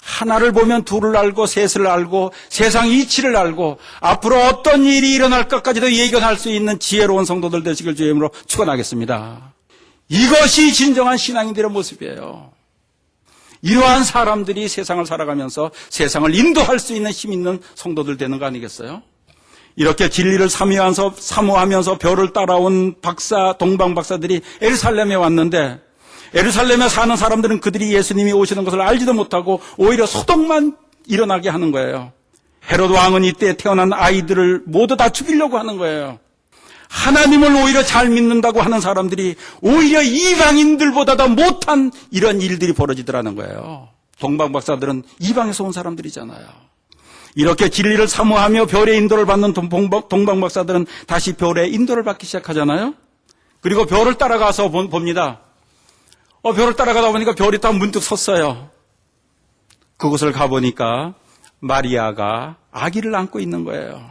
Speaker 3: 하나를 보면 둘을 알고 셋을 알고 세상 이치를 알고 앞으로 어떤 일이 일어날 것까지도 예견할 수 있는 지혜로운 성도들 되시길 주의 이름으로 축원하겠습니다. 이것이 진정한 신앙인들의 모습이에요. 이러한 사람들이 세상을 살아가면서 세상을 인도할 수 있는 힘 있는 성도들 되는 거 아니겠어요? 이렇게 진리를 사모하면서 별을 따라온 동방 박사들이 에루살렘에 왔는데, 에루살렘에 사는 사람들은 그들이 예수님이 오시는 것을 알지도 못하고 오히려 소동만 일어나게 하는 거예요. 헤롯 왕은 이때 태어난 아이들을 모두 다 죽이려고 하는 거예요. 하나님을 오히려 잘 믿는다고 하는 사람들이 오히려 이방인들보다 더 못한 이런 일들이 벌어지더라는 거예요. 동방 박사들은 이방에서 온 사람들이잖아요. 이렇게 진리를 사모하며 별의 인도를 받는 동방 박사들은 다시 별의 인도를 받기 시작하잖아요. 그리고 별을 따라가서 봅니다. 별을 따라가다 보니까 별이 딱 문득 섰어요. 그곳을 가보니까 마리아가 아기를 안고 있는 거예요.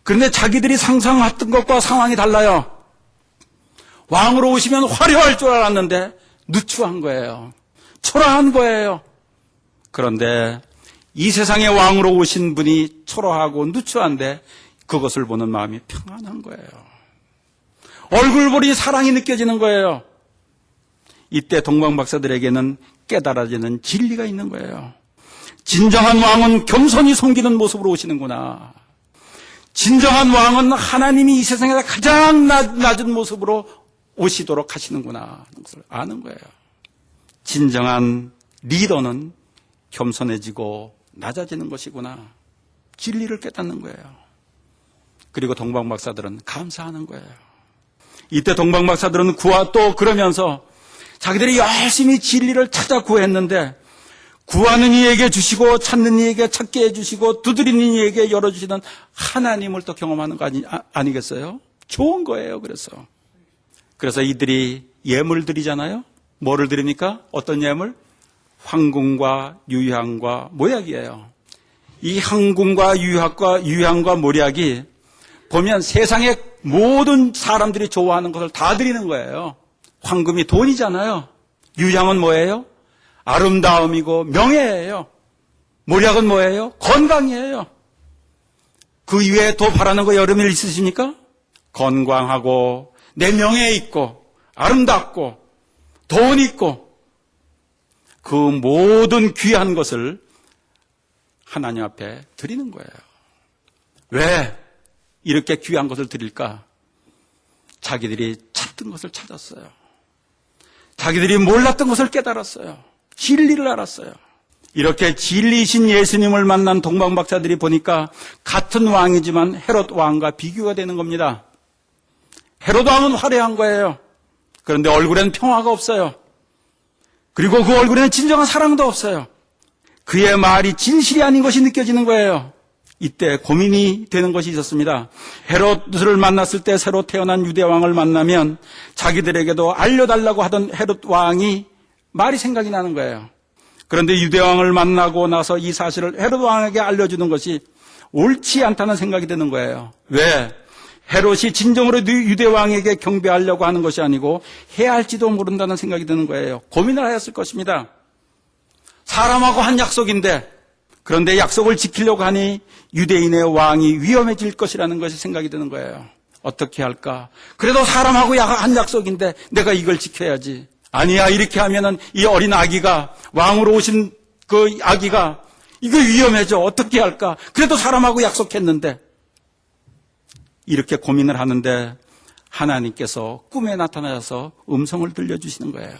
Speaker 3: 그런데 자기들이 상상했던 것과 상황이 달라요. 왕으로 오시면 화려할 줄 알았는데 누추한 거예요. 초라한 거예요. 그런데 이 세상의 왕으로 오신 분이 초라하고 누추한데 그것을 보는 마음이 평안한 거예요. 얼굴 보니 사랑이 느껴지는 거예요. 이때 동방 박사들에게는 깨달아지는 진리가 있는 거예요. 진정한 왕은 겸손히 섬기는 모습으로 오시는구나. 진정한 왕은 하나님이 이 세상에서 가장 낮은 모습으로 오시도록 하시는구나 하는 것을 아는 거예요. 진정한 리더는 겸손해지고 낮아지는 것이구나. 진리를 깨닫는 거예요. 그리고 동방 박사들은 감사하는 거예요. 이때 동방 박사들은 또 그러면서 자기들이 열심히 진리를 찾아 구했는데 구하는 이에게 주시고 찾는 이에게 찾게 해주시고 두드리는 이에게 열어주시는 하나님을 또 경험하는 거 아니겠어요? 좋은 거예요. 그래서 이들이 예물 드리잖아요. 뭐를 드립니까? 어떤 예물? 황금과 유향과 모약이에요. 이 황금과 유향과 모약이 보면 세상의 모든 사람들이 좋아하는 것을 다 드리는 거예요. 황금이 돈이잖아요. 유향은 뭐예요? 아름다움이고 명예예요. 모략은 뭐예요? 건강이에요. 그 이외에 더 바라는 거 여러분 있으십니까? 건강하고 내 명예 있고 아름답고 돈 있고 그 모든 귀한 것을 하나님 앞에 드리는 거예요. 왜 이렇게 귀한 것을 드릴까? 자기들이 찾던 것을 찾았어요. 자기들이 몰랐던 것을 깨달았어요. 진리를 알았어요. 이렇게 진리이신 예수님을 만난 동방박사들이 보니까 같은 왕이지만 헤롯 왕과 비교가 되는 겁니다. 헤롯 왕은 화려한 거예요. 그런데 얼굴에는 평화가 없어요. 그리고 그 얼굴에는 진정한 사랑도 없어요. 그의 말이 진실이 아닌 것이 느껴지는 거예요. 이때 고민이 되는 것이 있었습니다. 헤롯을 만났을 때 새로 태어난 유대 왕을 만나면 자기들에게도 알려달라고 하던 헤롯 왕이 말이 생각이 나는 거예요. 그런데 유대 왕을 만나고 나서 이 사실을 헤롯 왕에게 알려주는 것이 옳지 않다는 생각이 드는 거예요. 왜? 헤롯이 진정으로 유대 왕에게 경배하려고 하는 것이 아니고 해야 할지도 모른다는 생각이 드는 거예요. 고민을 하였을 것입니다. 사람하고 한 약속인데, 그런데 약속을 지키려고 하니 유대인의 왕이 위험해질 것이라는 것이 생각이 드는 거예요. 어떻게 할까? 그래도 사람하고 한 약속인데 내가 이걸 지켜야지. 아니야, 이렇게 하면은 이 어린 아기가, 왕으로 오신 그 아기가 이거 위험해져. 어떻게 할까? 그래도 사람하고 약속했는데. 이렇게 고민을 하는데 하나님께서 꿈에 나타나셔서 음성을 들려주시는 거예요.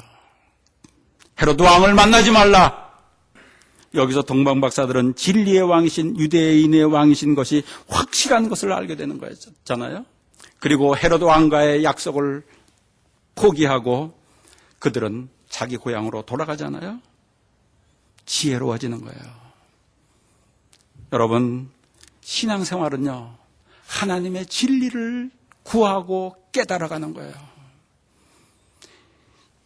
Speaker 3: 헤롯 왕을 만나지 말라. 여기서 동방박사들은 진리의 왕이신, 유대인의 왕이신 것이 확실한 것을 알게 되는 거였잖아요. 그리고 헤롯 왕과의 약속을 포기하고 그들은 자기 고향으로 돌아가잖아요. 지혜로워지는 거예요. 여러분, 신앙생활은요, 하나님의 진리를 구하고 깨달아가는 거예요.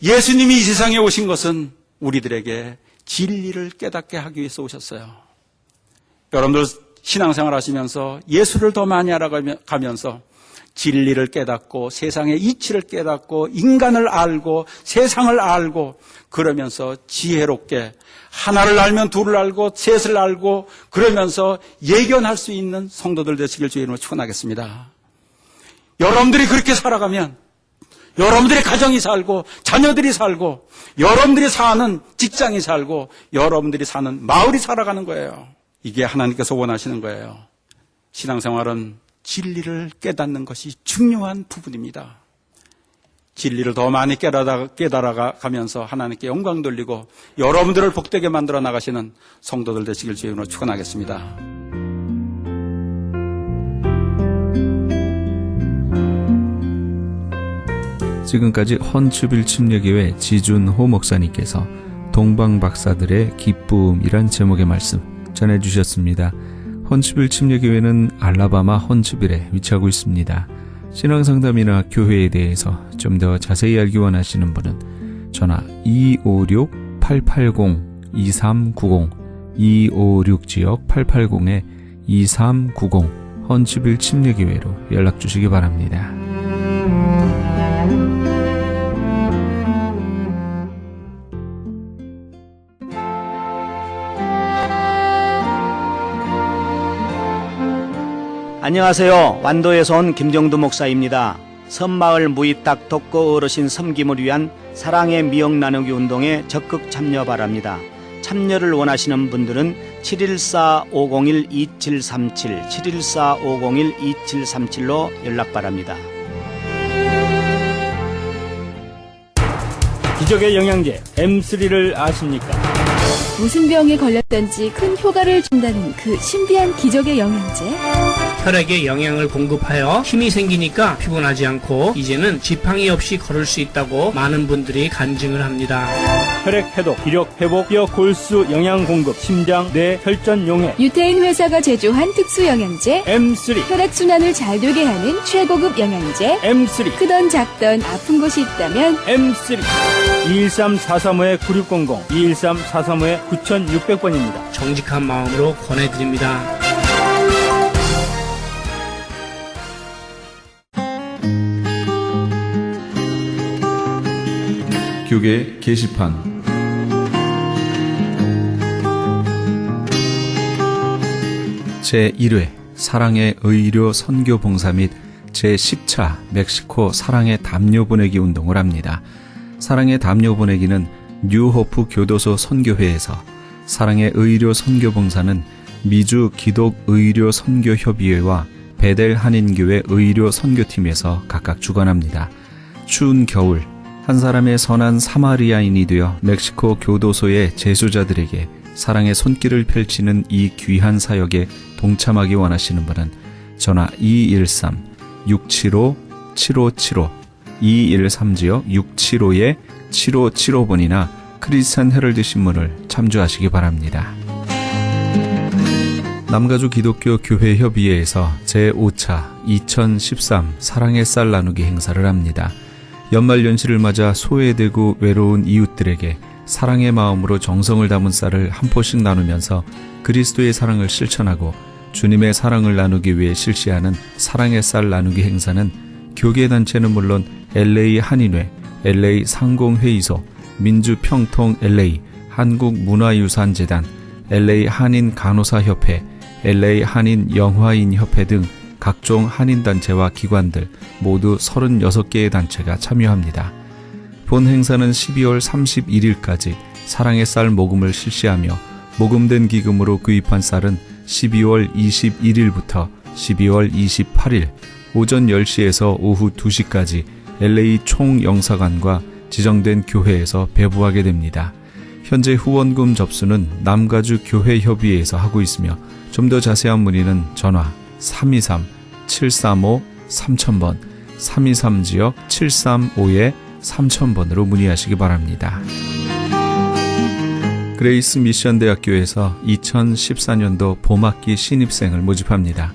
Speaker 3: 예수님이 이 세상에 오신 것은 우리들에게 진리를 깨닫게 하기 위해서 오셨어요. 여러분들 신앙생활 하시면서 예수를 더 많이 알아가면서 진리를 깨닫고 세상의 이치를 깨닫고 인간을 알고 세상을 알고 그러면서 지혜롭게 하나를 알면 둘을 알고 셋을 알고 그러면서 예견할 수 있는 성도들 되시길 주의 이름으로 축원하겠습니다. 여러분들이 그렇게 살아가면 여러분들의 가정이 살고 자녀들이 살고 여러분들이 사는 직장이 살고 여러분들이 사는 마을이 살아가는 거예요. 이게 하나님께서 원하시는 거예요. 신앙생활은 진리를 깨닫는 것이 중요한 부분입니다. 진리를 더 많이 깨달아가면서 하나님께 영광 돌리고 여러분들을 복되게 만들어 나가시는 성도들 되시길 주의 이름으로 축원하겠습니다.
Speaker 1: 지금까지 헌츠빌 침례교회 지준호 목사님께서 동방박사들의 기쁨이란 제목의 말씀 전해주셨습니다. 헌츠빌 침례교회는 알라바마 헌츠빌에 위치하고 있습니다. 신앙상담이나 교회에 대해서 좀 더 자세히 알기 원하시는 분은 전화 256-880-2390 256-880-2390 헌츠빌 침례교회로 연락주시기 바랍니다.
Speaker 4: 안녕하세요. 완도에서 온 김정두 목사입니다. 섬마을 무입닥 독거 어르신 섬김을 위한 사랑의 미역 나누기 운동에 적극 참여 바랍니다. 참여를 원하시는 분들은 714-501-2737 714-501-2737로 연락 바랍니다.
Speaker 5: 기적의 영양제 M3를 아십니까?
Speaker 6: 무슨 병에 걸렸던지 큰 효과를 준다는 그 신비한 기적의 영양제.
Speaker 7: 혈액에 영양을 공급하여 힘이 생기니까 피곤하지 않고 이제는 지팡이 없이 걸을 수 있다고 많은 분들이 간증을 합니다.
Speaker 5: 혈액 해독, 기력 회복, 뼈 골수 영양 공급, 심장, 뇌, 혈전 용해.
Speaker 6: 유태인 회사가 제조한 특수 영양제.
Speaker 5: M3.
Speaker 6: 혈액 순환을 잘 되게 하는 최고급 영양제.
Speaker 5: M3.
Speaker 6: 크던 작던 아픈 곳이 있다면
Speaker 5: M3. 213-435-9600, 213-435-9600번입니다.
Speaker 7: 정직한 마음으로 권해드립니다.
Speaker 1: 교계 게시판 제1회 사랑의 의료 선교 봉사 및 제10차 멕시코 사랑의 담요 보내기 운동을 합니다. 사랑의 담요 보내기는 뉴호프 교도소 선교회에서, 사랑의 의료 선교 봉사는 미주 기독 의료 선교 협의회와 베델 한인교회 의료 선교팀에서 각각 주관합니다. 추운 겨울 한 사람의 선한 사마리아인이 되어 멕시코 교도소의 재소자들에게 사랑의 손길을 펼치는 이 귀한 사역에 동참하기 원하시는 분은 전화 213-675-7575 213지역 675-7575번이나 크리스찬 헤럴드 신문을 참조하시기 바랍니다. 남가주 기독교 교회 협의회에서 제5차 2013 사랑의 쌀 나누기 행사를 합니다. 연말연시를 맞아 소외되고 외로운 이웃들에게 사랑의 마음으로 정성을 담은 쌀을 한 포씩 나누면서 그리스도의 사랑을 실천하고 주님의 사랑을 나누기 위해 실시하는 사랑의 쌀 나누기 행사는 교계단체는 물론 LA 한인회, LA 상공회의소, 민주평통 LA, 한국문화유산재단, LA 한인간호사협회, LA 한인영화인협회 등 각종 한인단체와 기관들 모두 36개의 단체가 참여합니다. 본 행사는 12월 31일까지 사랑의 쌀 모금을 실시하며 모금된 기금으로 구입한 쌀은 12월 21일부터 12월 28일 오전 10시에서 오후 2시까지 LA 총영사관과 지정된 교회에서 배부하게 됩니다. 현재 후원금 접수는 남가주 교회협의회에서 하고 있으며 좀 더 자세한 문의는 전화 323-735-3000번, 323지역 735-3000번으로 문의하시기 바랍니다. 그레이스 미션 대학교에서 2014년도 봄학기 신입생을 모집합니다.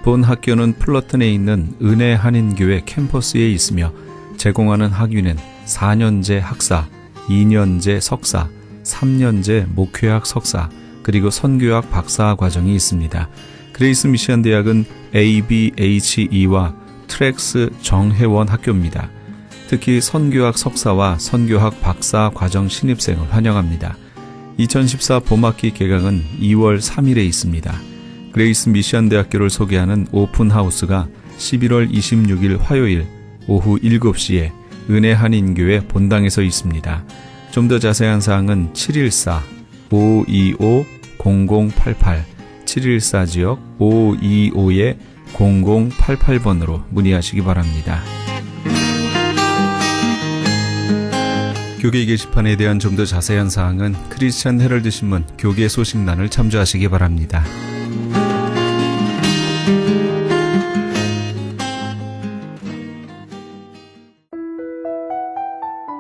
Speaker 1: 본 학교는 플러튼에 있는 은혜 한인교회 캠퍼스에 있으며 제공하는 학위는 4년제 학사, 2년제 석사, 3년제 목회학 석사, 그리고 선교학 박사 과정이 있습니다. 그레이스 미션 대학은 ABHE와 트랙스 정회원 학교입니다. 특히 선교학 석사와 선교학 박사 과정 신입생을 환영합니다. 2014 봄학기 개강은 2월 3일에 있습니다. 그레이스 미션 대학교를 소개하는 오픈하우스가 11월 26일 화요일 오후 7시에 은혜 한인교회 본당에서 있습니다. 좀 더 자세한 사항은 714-525-0088, 714지역 525-0088번으로 문의하시기 바랍니다. 교계 게시판에 대한 좀 더 자세한 사항은 크리스찬 헤럴드 신문 교계 소식란을 참조하시기 바랍니다.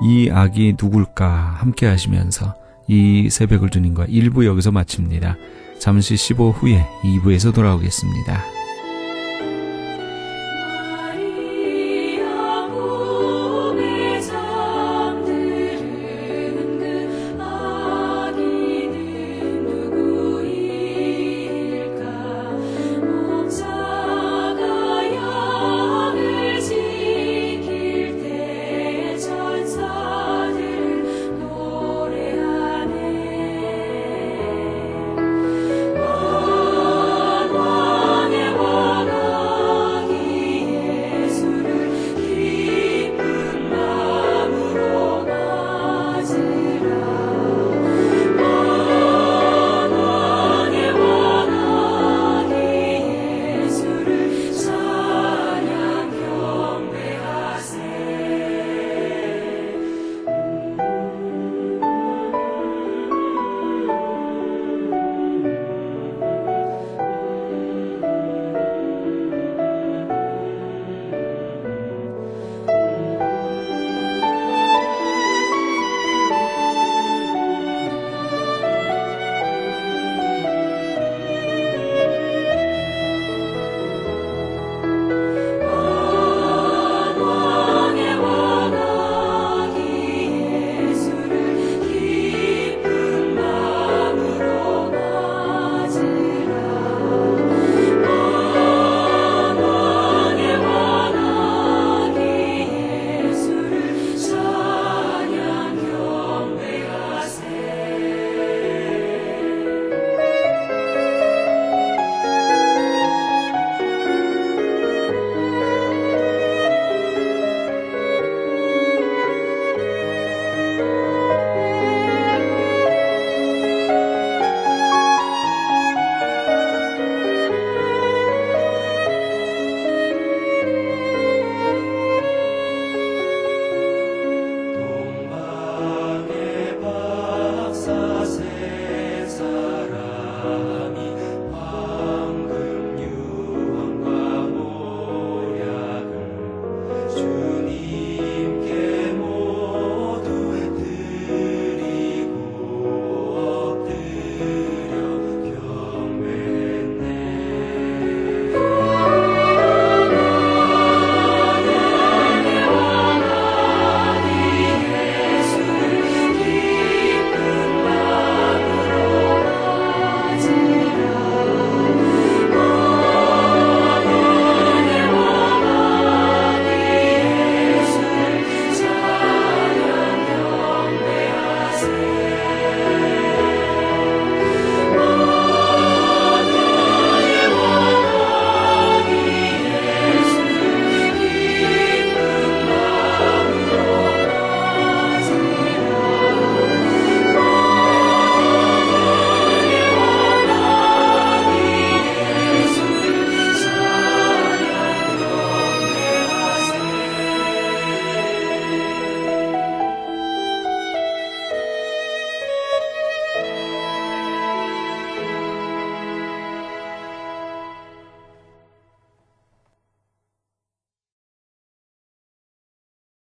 Speaker 1: 이 악이 누굴까 함께 하시면서 이 새벽을 주님과 1부 여기서 마칩니다. 잠시 15 후에 2부에서 돌아오겠습니다.